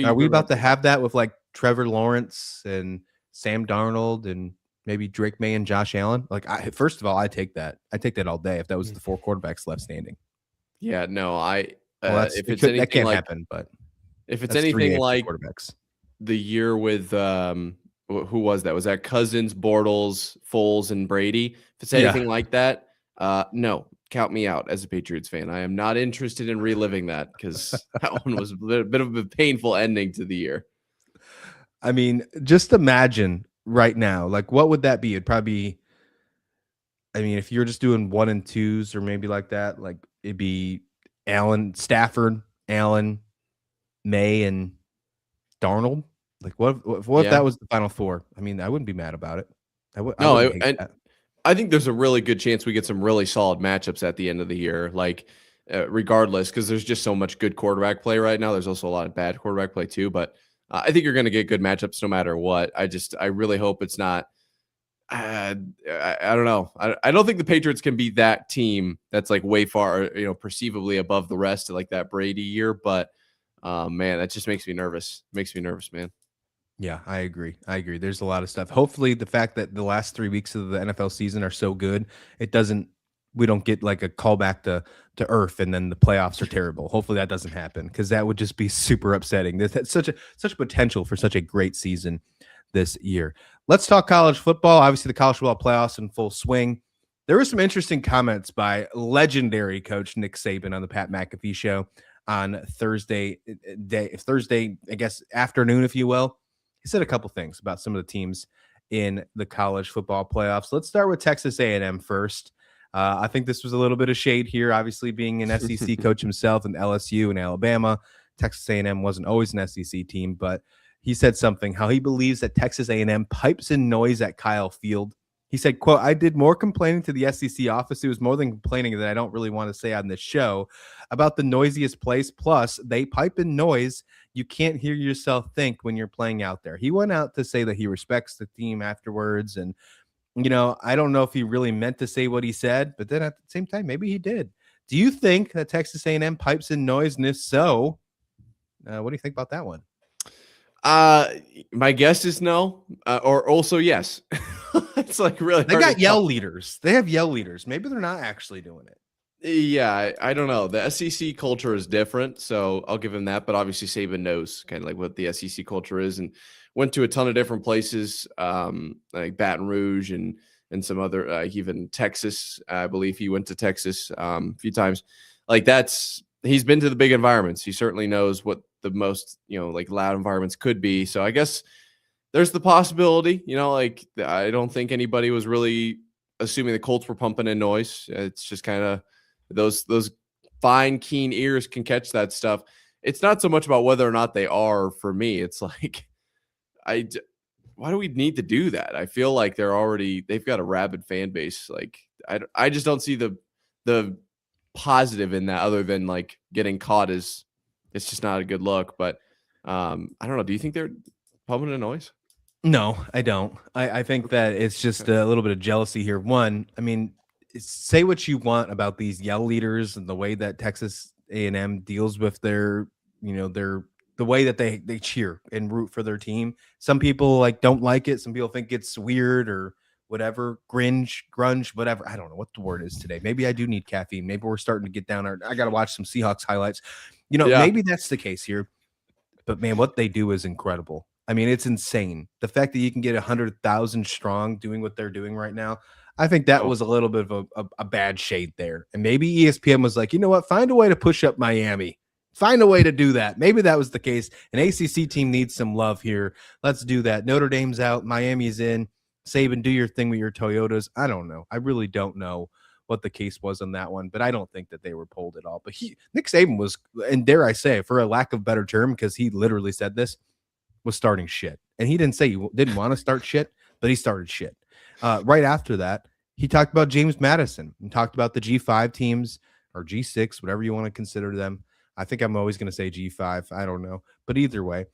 Are we about to have that with like Trevor Lawrence and Sam Darnold and maybe Drake May and Josh Allen? Like, first of all, I take that. I take that all day if that was the 4 quarterbacks left standing. Yeah, no, if it's anything that can't happen, but if it's anything like quarterbacks, the year with who was that? Was that Cousins, Bortles, Foles, and Brady? If it's Yeah. anything like that, no, count me out as a Patriots fan. I am not interested in reliving that because that one was a bit of a painful ending to the year. I mean, just imagine right now, like what would that be? It'd probably be, I mean, if you're just doing 1 and 2s or maybe like that, like it'd be Stafford, Allen, May, and Darnold. Like what if that Yeah. was the final four? I mean, I wouldn't be mad about it. I No, wouldn't hate and that. I think there's a really good chance we get some really solid matchups at the end of the year, like regardless, because there's just so much good quarterback play right now. There's also a lot of bad quarterback play too, but I think you're going to get good matchups no matter what. I really hope it's not. I don't know. I don't think the Patriots can be that team that's like way far, perceivably above the rest of like that Brady year. But man, that just makes me nervous. Makes me nervous, man. Yeah, I agree. There's a lot of stuff. Hopefully, the fact that the last 3 weeks of the NFL season are so good, we don't get like a callback to earth and then the playoffs are terrible. Hopefully that doesn't happen because that would just be super upsetting. That's such potential for such a great season this year. Let's talk college football. Obviously, the college football playoffs in full swing. There were some interesting comments by legendary coach Nick Saban on the Pat McAfee show on Thursday, I guess, afternoon, if you will. He said a couple things about some of the teams in the college football playoffs. Let's start with Texas A&M first. I think this was a little bit of shade here, obviously being an SEC coach himself in LSU and Alabama. Texas A&M wasn't always an SEC team, but he said something, how he believes that Texas A&M pipes in noise at Kyle Field. He said, quote, I did more complaining to the SEC office. It was more than complaining that I don't really want to say on this show about the noisiest place. Plus, they pipe in noise. You can't hear yourself think when you're playing out there. He went out to say that he respects the team afterwards. And, I don't know if he really meant to say what he said, but then at the same time, maybe he did. Do you think that Texas A&M pipes in noise? And if so, what do you think about that one? My guess is no, or also yes. It's like really they hard got to yell tell. leaders. They have yell leaders. Maybe they're not actually doing it. Yeah, I don't know. The SEC culture is different, so I'll give him that. But obviously, Saban knows kind of like what the SEC culture is, and went to a ton of different places, like Baton Rouge and some other, even Texas. I believe he went to Texas a few times. Like he's been to the big environments. He certainly knows what the most like loud environments could be. So I guess there's the possibility. Like I don't think anybody was really assuming the Colts were pumping in noise. It's just kind of those fine, keen ears can catch that stuff. It's not so much about whether or not they are for me. It's like, why do we need to do that? I feel like they've got a rabid fan base. Like I just don't see the positive in that other than like getting caught it's just not a good look. But I don't know. Do you think they're pumping a noise? No, I don't. I think that it's just a little bit of jealousy here. One, I mean, say what you want about these yell leaders and the way that Texas A&M deals with the way that they cheer and root for their team. Some people don't like it. Some people think it's weird or whatever, grunge, whatever. I don't know what the word is today. Maybe I do need caffeine. Maybe we're starting to get down I got to watch some Seahawks highlights. Maybe that's the case here. But man, what they do is incredible. I mean, it's insane. The fact that you can get 100,000 strong doing what they're doing right now, I think that was a little bit of a bad shade there. And maybe ESPN was like, you know what? Find a way to push up Miami. Find a way to do that. Maybe that was the case. An ACC team needs some love here. Let's do that. Notre Dame's out. Miami's in. Saban, do your thing with your Toyotas. I don't know. I really don't know what the case was on that one, but I don't think that they were pulled at all. But Nick Saban was, and dare I say, for a lack of better term, because he literally said this, was starting shit. And he didn't say he didn't want to start shit, but he started shit. Right after that, he talked about James Madison and talked about the G5 teams or G6, whatever you want to consider them. I think I'm always going to say G5. I don't know. But either way,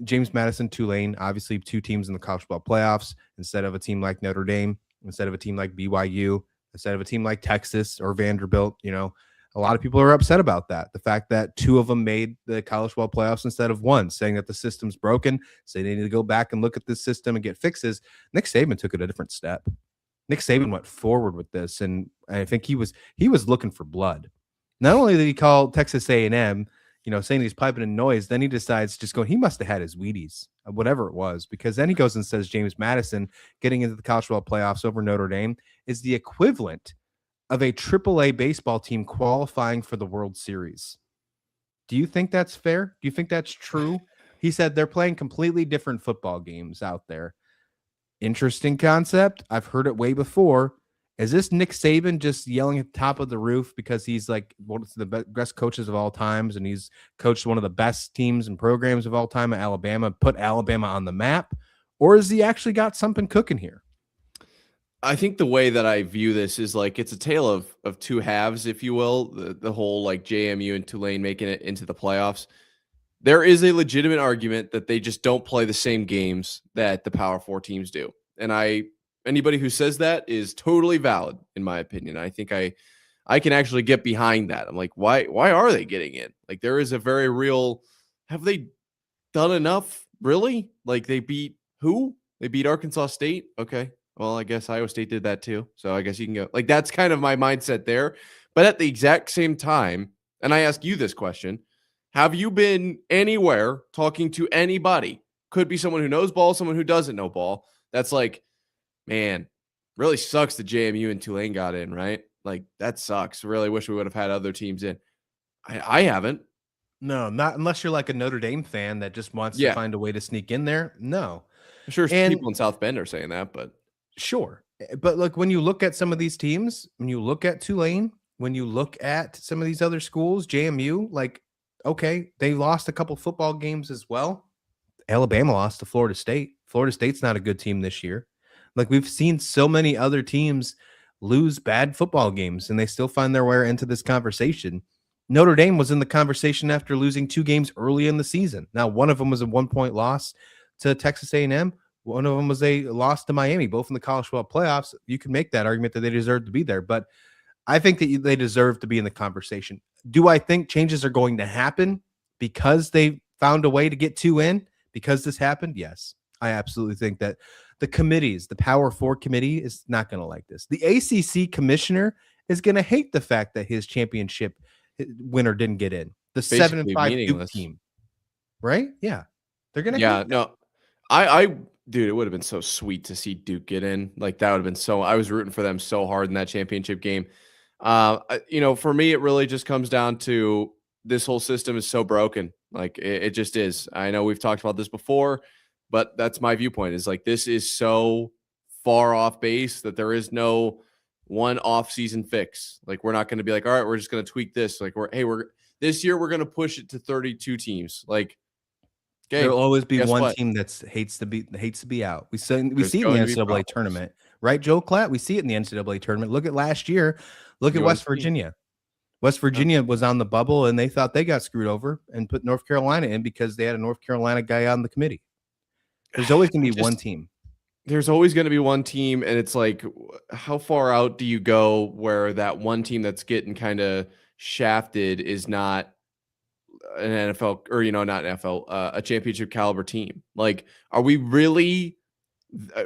James Madison, Tulane, obviously 2 teams in the college football playoffs instead of a team like Notre Dame, instead of a team like BYU, instead of a team like Texas or Vanderbilt. A lot of people are upset about that. The fact that 2 of them made the college football playoffs instead of 1, saying that the system's broken, say they need to go back and look at this system and get fixes. Nick Saban took it a different step. Nick Saban went forward with this, and I think he was looking for blood. Not only did he call Texas A&M, saying he's piping in noise, then he decides he must have had his Wheaties. whatever it was, because then he goes and says James Madison getting into the college football playoffs over Notre Dame is the equivalent of a AAA baseball team qualifying for the World Series. Do you think that's fair? Do you think that's true? He said they're playing completely different football games out there. Interesting concept. I've heard it way before. Is this Nick Saban just yelling at the top of the roof because he's like one of the best coaches of all times and he's coached one of the best teams and programs of all time at Alabama, put Alabama on the map? Or has he actually got something cooking here? I think the way that I view this is like it's a tale of two halves, if you will. The whole like JMU and Tulane making it into the playoffs. There is a legitimate argument that they just don't play the same games that the Power Four teams do. And anybody who says that is totally valid, in my opinion. I think I can actually get behind that. I'm like, why are they getting in? Like, there is a very real, have they done enough? Really? Like, they beat who? They beat Arkansas State? Okay. Well, I guess Iowa State did that too. So I guess you can go. Like, that's kind of my mindset there. But at the exact same time, and I ask you this question, have you been anywhere talking to anybody? Could be someone who knows ball, someone who doesn't know ball. That's like, man, really sucks that JMU and Tulane got in, right? Like, that sucks. Really wish we would have had other teams in. I haven't. No, not unless you're like a Notre Dame fan that just wants to find a way to sneak in there. No. I'm sure And people in South Bend are saying that, but sure. But look, when you look at some of these teams, when you look at Tulane, when you look at some of these other schools, JMU, like, okay, they lost a couple football games as well. Alabama lost to Florida State. Florida State's not a good team this year. Like, we've seen so many other teams lose bad football games, and they still find their way into this conversation. Notre Dame was in the conversation after losing 2 games early in the season. Now, one of them was a 1-point loss to Texas A&M. One of them was a loss to Miami, both in the college football playoffs. You can make that argument that they deserve to be there, but I think that they deserve to be in the conversation. Do I think changes are going to happen because they found a way to get 2 in because this happened? Yes, I absolutely think that the committees, the Power 4 committee is not going to like this. The ACC commissioner is going to hate the fact that his championship winner didn't get in. The 7-5 Duke team, right? Yeah, they're going to. Yeah, no, I dude, it would have been so sweet to see Duke get in. Like, that would have been so. I was rooting for them so hard in that championship game. For me, it really just comes down to this whole system is so broken. Like, it just is. I know we've talked about this before, but that's my viewpoint is like, this is so far off base that there is no one off season fix. Like, we're not going to be like, all right, we're just going to tweak this. Like, this year we're going to push it to 32 teams. Like, okay, there'll always be one team that hates to be out. We see it in the NCAA tournament, right, Joe Klatt? We see it in the NCAA tournament. Look at last year. Look at West Virginia. West Virginia was on the bubble, and they thought they got screwed over and put North Carolina in because they had a North Carolina guy on the committee. There's always going to be one team. There's always going to be one team, and it's like, how far out do you go where that one team that's getting kind of shafted is not an NFL or, not NFL, a championship caliber team? Like, are we really,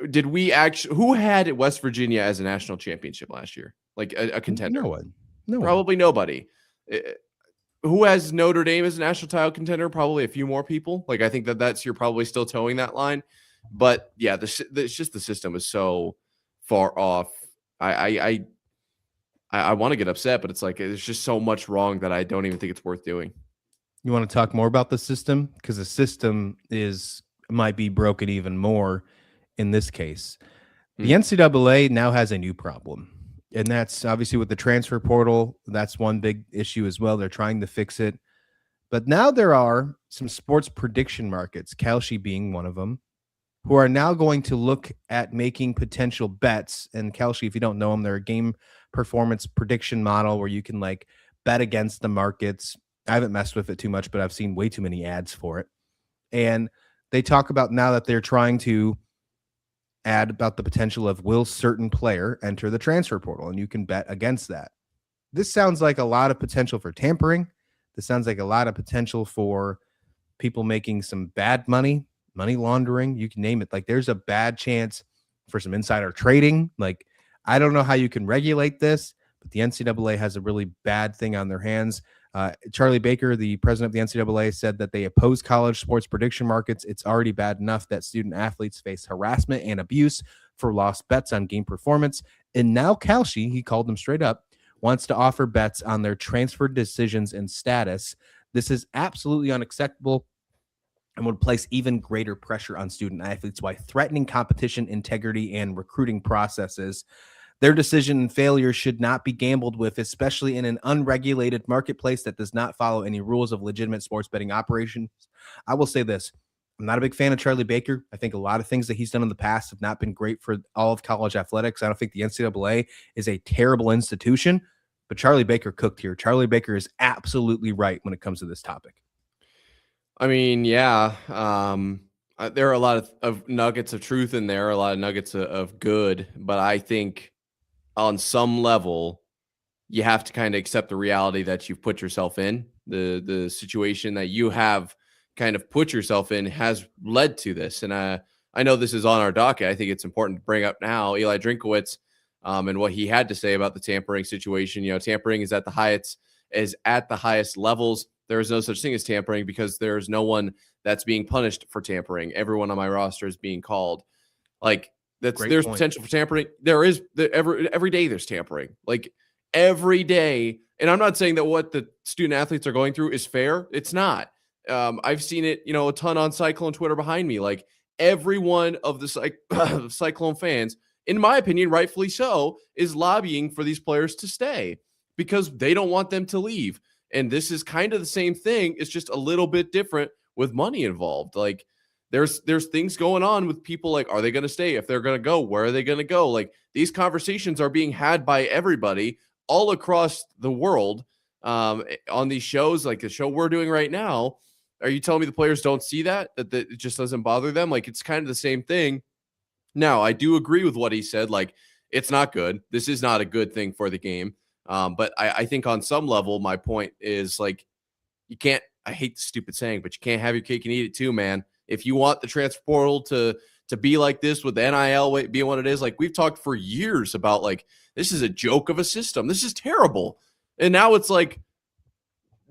did we actually, who had West Virginia as a national championship last year? Like a contender? No one. Probably nobody. Who has Notre Dame as a national title contender? Probably a few more people. Like, I think you're probably still towing that line. But yeah, it's just the system is so far off. I want to get upset, but it's like there's just so much wrong that I don't even think it's worth doing. You want to talk more about the system? Because the system might be broken even more in this case. The NCAA now has a new problem, and that's obviously with the transfer portal. That's one big issue as well. They're trying to fix it. But now there are some sports prediction markets, Kalshi being one of them, who are now going to look at making potential bets. And Kalshi, if you don't know them, they're a game performance prediction model where you can like bet against the markets. I haven't messed with it too much, but I've seen way too many ads for it. And they talk about now that they're trying to add about the potential of will certain player enter the transfer portal, and you can bet against that. This sounds like a lot of potential for tampering. This sounds like a lot of potential for people making some bad money laundering, you can name it. Like, there's a bad chance for some insider trading. Like, I don't know how you can regulate this, but the NCAA has a really bad thing on their hands. Charlie Baker, the president of the NCAA, said that they oppose college sports prediction markets. It's already bad enough that student athletes face harassment and abuse for lost bets on game performance. And now Kalshi, he called them straight up, wants to offer bets on their transfer decisions and status. This is absolutely unacceptable and would place even greater pressure on student athletes by threatening competition integrity and recruiting processes. Their decision and failure should not be gambled with, especially in an unregulated marketplace that does not follow any rules of legitimate sports betting operations. I will say this. I'm not a big fan of Charlie Baker. I think a lot of things that he's done in the past have not been great for all of college athletics. I don't think the NCAA is a terrible institution, but Charlie Baker cooked here. Charlie Baker is absolutely right when it comes to this topic. I mean, yeah, there are a lot of nuggets of truth in there, a lot of nuggets of good, but I think on some level, you have to kind of accept the reality that you've put yourself in. The situation that you have kind of put yourself in has led to this. And I know this is on our docket. I think it's important to bring up now Eli Drinkowitz and what he had to say about the tampering situation. You know, tampering is at the highest levels. There is no such thing as tampering because there's no one that's being punished for tampering. Everyone on my roster is being called. Like, there's potential for tampering. There is every day there's tampering, like every day. And I'm not saying that what the student athletes are going through is fair. It's not. I've seen it, a ton on Cyclone Twitter behind me. Like every one of the Cyclone fans, in my opinion, rightfully so, is lobbying for these players to stay because they don't want them to leave. And this is kind of the same thing. It's just a little bit different with money involved. Like there's things going on with people like, are they going to stay? If they're going to go, where are they going to go? Like these conversations are being had by everybody all across the world on these shows, like the show we're doing right now. Are you telling me the players don't see that it just doesn't bother them? Like it's kind of the same thing. Now, I do agree with what he said. Like it's not good. This is not a good thing for the game. But I think on some level, my point is like, you can't, I hate the stupid saying, but you can't have your cake and eat it too, man. If you want the transfer portal to be like this with the NIL being what it is, like we've talked for years about like, this is a joke of a system. This is terrible. And now it's like,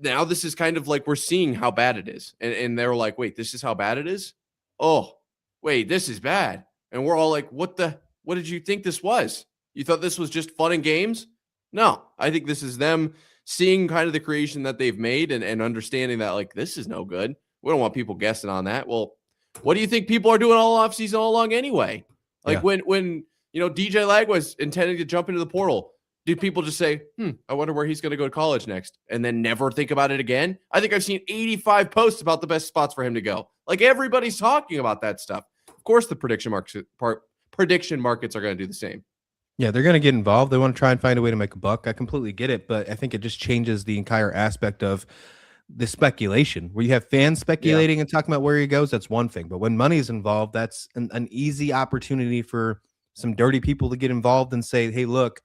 now this is kind of like, we're seeing how bad it is. And they're like, wait, this is how bad it is? Oh, wait, this is bad. And we're all like, what did you think this was? You thought this was just fun and games? No, I think this is them seeing kind of the creation that they've made and understanding that like, this is no good. We don't want people guessing on that. Well, what do you think people are doing all offseason all along anyway? Like when DJ Lag was intending to jump into the portal, do people just say, I wonder where he's going to go to college next and then never think about it again? I think I've seen 85 posts about the best spots for him to go. Like everybody's talking about that stuff. Of course, the prediction markets are going to do the same. Yeah, they're going to get involved. They want to try and find a way to make a buck. I completely get it, but I think it just changes the entire aspect of the speculation. Where you have fans speculating and talking about where he goes, that's one thing. But when money is involved, that's an easy opportunity for some dirty people to get involved and say, hey, look,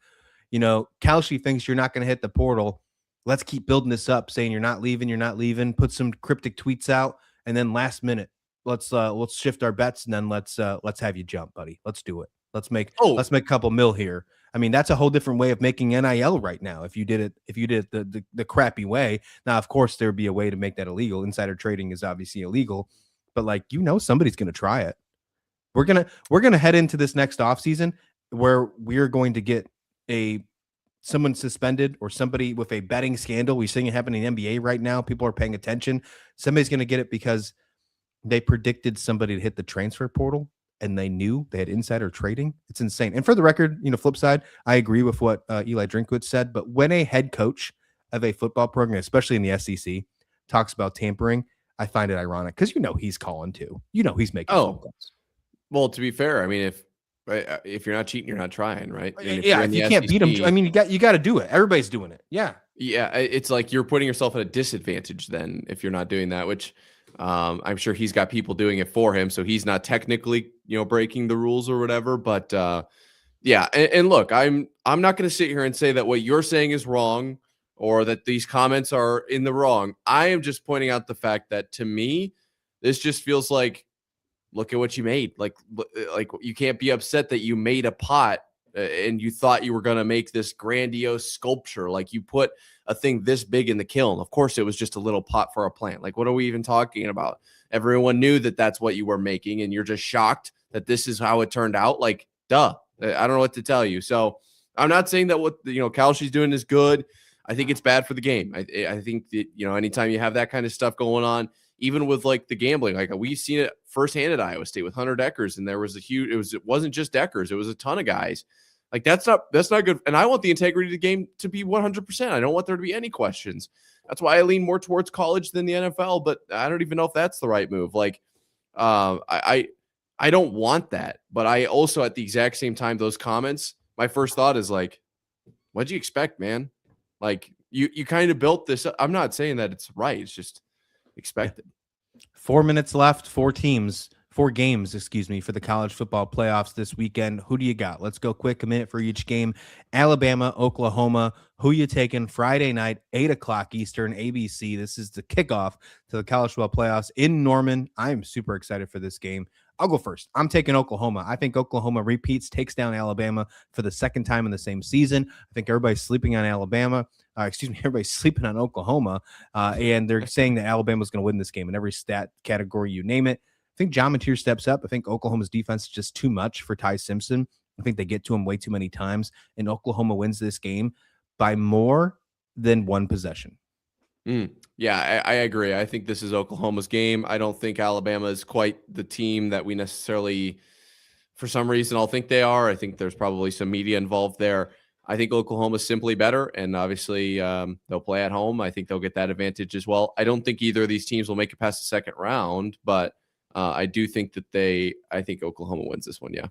Kalshi thinks you're not going to hit the portal. Let's keep building this up, saying you're not leaving. Put some cryptic tweets out, and then last minute, let's shift our bets, and then let's have you jump, buddy. Let's do it. Let's make a couple mil here. I mean, that's a whole different way of making NIL right now. If you did it the crappy way. Now, of course, there'd be a way to make that illegal. Insider trading is obviously illegal, but somebody's going to try it. We're gonna head into this next offseason where we're going to get someone suspended or somebody with a betting scandal. We're seeing it happen in the NBA right now. People are paying attention. Somebody's going to get it because they predicted somebody to hit the transfer portal and they knew they had insider trading. It's insane. And for the record, flip side, I agree with what Eli Drinkowitz said, but when a head coach of a football program, especially in the SEC, talks about tampering, I find it ironic because he's calling too. He's making phone calls. Well, to be fair, I mean, if you're not cheating, you're not trying, right? If you can't beat them, I mean, you got to do it. Everybody's doing it. Yeah. It's like you're putting yourself at a disadvantage then if you're not doing that, which I'm sure he's got people doing it for him, so he's not technically breaking the rules or whatever. But and look, I'm not going to sit here and say that what you're saying is wrong or that these comments are in the wrong. I am just pointing out the fact that to me, this just feels like, look at what you made. Like you can't be upset that you made a pot and you thought you were going to make this grandiose sculpture. Like you put a thing this big in the kiln. Of course, it was just a little pot for a plant. Like, what are we even talking about? Everyone knew that that's what you were making, and you're just shocked that this is how it turned out. Like, duh. I don't know what to tell you. So I'm not saying that what Kalshi's doing is good. I think it's bad for the game. I think that anytime you have that kind of stuff going on, even with like the gambling, like we've seen it firsthand at Iowa State with Hunter Deckers, and there was it wasn't just Deckers, it was a ton of guys. Like that's not good. And I want the integrity of the game to be 100%. I don't want there to be any questions. That's why I lean more towards college than the NFL, but I don't even know if that's the right move. Like I don't want that, but I also at the exact same time, those comments, my first thought is like, what'd you expect, man? Like you kind of built this up. I'm not saying that it's right. It's just expected. 4 minutes left, four games, for the college football playoffs this weekend. Who do you got? Let's go quick, a minute for each game. Alabama, Oklahoma. Who you taking? Friday night, 8 o'clock Eastern, ABC. This is the kickoff to the college football playoffs in Norman. I'm super excited for this game. I'll go first. I'm taking Oklahoma. I think Oklahoma repeats, takes down Alabama for the second time in the same season. I think everybody's sleeping on everybody's sleeping on Oklahoma, and they're saying that Alabama's going to win this game in every stat category, you name it. I think John Mateer steps up. I think Oklahoma's defense is just too much for Ty Simpson. I think they get to him way too many times, and Oklahoma wins this game by more than one possession. Yeah, I agree. I think this is Oklahoma's game. I don't think Alabama is quite the team that we necessarily, for some reason, all think they are. I think there's probably some media involved there. I think Oklahoma's simply better, and obviously they'll play at home. I think they'll get that advantage as well. I don't think either of these teams will make it past the second round, but I do think that I think Oklahoma wins this one, yeah.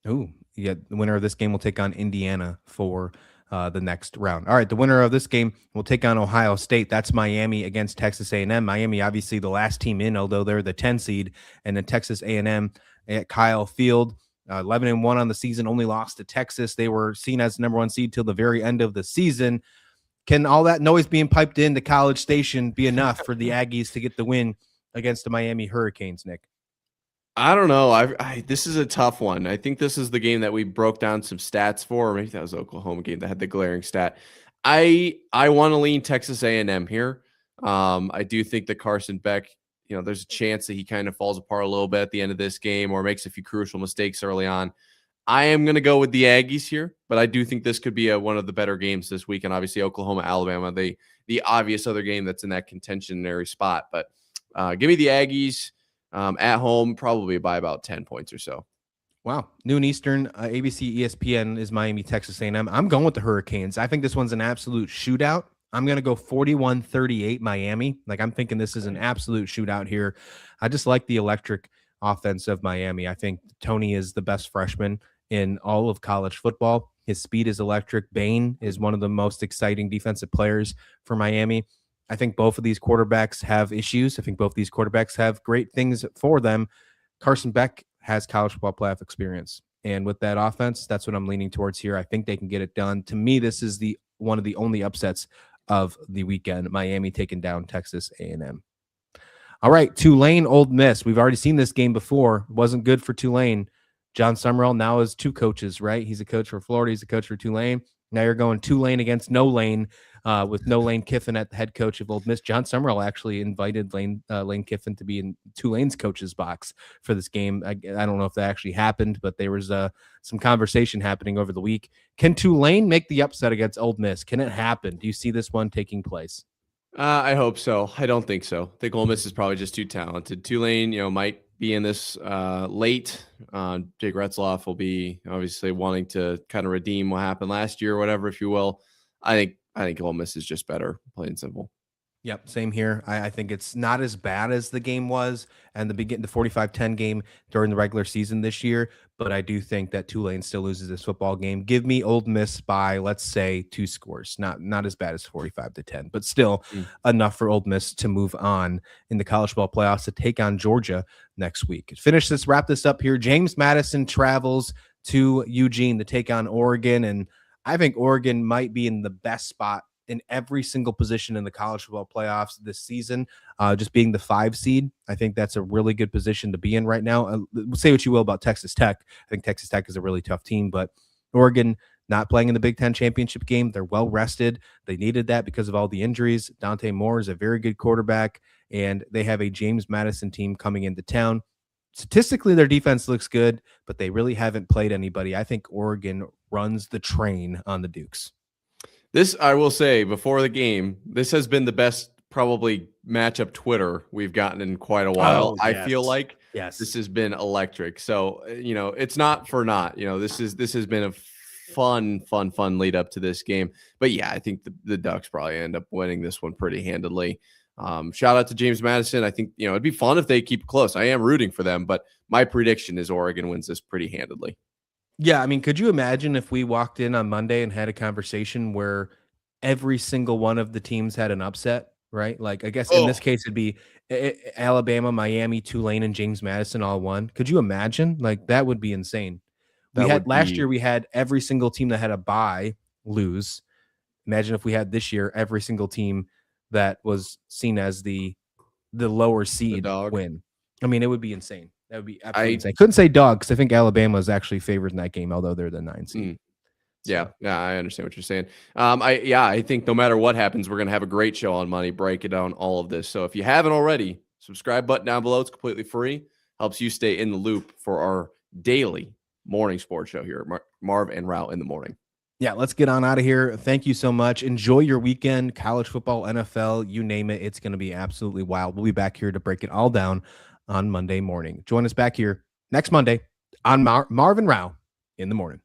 Ooh, yeah. The winner of this game will take on Indiana for the next round. All right, the winner of this game will take on Ohio State. That's Miami against Texas A&M. Miami, obviously the last team in, although they're the 10 seed, and then Texas A&M at Kyle Field, 11-1 on the season, only lost to Texas. They were seen as the number 1 seed till the very end of the season. Can all that noise being piped into College Station be enough for the Aggies to get the win against the Miami Hurricanes, Nick? I don't know. This is a tough one. I think this is the game that we broke down some stats for. Or maybe that was the Oklahoma game that had the glaring stat. I want to lean Texas A&M here. I do think that Carson Beck, there's a chance that he kind of falls apart a little bit at the end of this game or makes a few crucial mistakes early on. I am going to go with the Aggies here, but I do think this could be one of the better games this weekend. Obviously, Oklahoma, Alabama, the obvious other game that's in that contentionary spot. But give me the Aggies. At home, probably by about 10 points or so. Wow. Noon Eastern, ABC, ESPN is Miami, Texas A&M. I'm going with the Hurricanes. I think this one's an absolute shootout. I'm going to go 41-38 Miami. Like, I'm thinking this is an absolute shootout here. I just like the electric offense of Miami. I think Tony is the best freshman in all of college football. His speed is electric. Bain is one of the most exciting defensive players for Miami. I think both of these quarterbacks have issues. I think both these quarterbacks have great things for them. Carson Beck has college football playoff experience. And with that offense, that's what I'm leaning towards here. I think they can get it done. To me, this is one of the only upsets of the weekend. Miami taking down Texas A&M. All right, Tulane, Ole Miss. We've already seen this game before. It wasn't good for Tulane. John Summerall now has 2 coaches, right? He's a coach for Florida. He's a coach for Tulane. Now you're going Tulane against No Lane, with No Lane Kiffin at the head coach of Ole Miss. John Summerall actually invited Lane Kiffin to be in Tulane's coach's box for this game. I don't know if that actually happened, but there was some conversation happening over the week. Can Tulane make the upset against Ole Miss? Can it happen? Do you see this one taking place? I hope so. I don't think so. I think Ole Miss is probably just too talented. Tulane, might be in this late. Jake Retzloff will be obviously wanting to kind of redeem what happened last year or whatever, if you will. I think Ole Miss is just better, plain and simple. Yep, same here. I think it's not as bad as the game was and the 45-10 game during the regular season this year, but I do think that Tulane still loses this football game. Give me Ole Miss by, let's say, 2 scores. Not as bad as 45-10, but still enough for Ole Miss to move on in the college football playoffs to take on Georgia next week. Wrap this up here. James Madison travels to Eugene to take on Oregon, and I think Oregon might be in the best spot in every single position in the college football playoffs this season, just being the 5 seed. I think that's a really good position to be in right now. Say what you will about Texas Tech. I think Texas Tech is a really tough team, but Oregon not playing in the Big Ten championship game. They're well rested. They needed that because of all the injuries. Dante Moore is a very good quarterback, and they have a James Madison team coming into town. Statistically, their defense looks good, but they really haven't played anybody. I think Oregon runs the train on the Dukes. This, I will say, before the game, this has been the best probably matchup Twitter we've gotten in quite a while. Oh, I yes. feel like Yes. this has been electric. So, it's not for not. This has been a fun lead up to this game. But yeah, I think the Ducks probably end up winning this one pretty handedly. Shout out to James Madison. I think, it'd be fun if they keep it close. I am rooting for them, but my prediction is Oregon wins this pretty handedly. Yeah, I mean, could you imagine if we walked in on Monday and had a conversation where every single one of the teams had an upset, right? Like, I guess in this case, it'd be Alabama, Miami, Tulane, and James Madison all won. Could you imagine? Like, that would be insane. Last year, we had every single team that had a bye lose. Imagine if we had this year every single team that was seen as the lower seed win. I mean, it would be insane. That would be absolutely insane. I couldn't say dog because I think Alabama is actually favored in that game, although they're the 9 seed. Yeah, I understand what you're saying. I think no matter what happens, we're gonna have a great show on Money, breaking down all of this. So if you haven't already, subscribe button down below. It's completely free. Helps you stay in the loop for our daily morning sports show here at Marv and Rauh in the morning. Yeah, let's get on out of here. Thank you so much. Enjoy your weekend, college football, NFL, you name it. It's going to be absolutely wild. We'll be back here to break it all down on Monday morning. Join us back here next Monday on Marv and Rauh in the morning.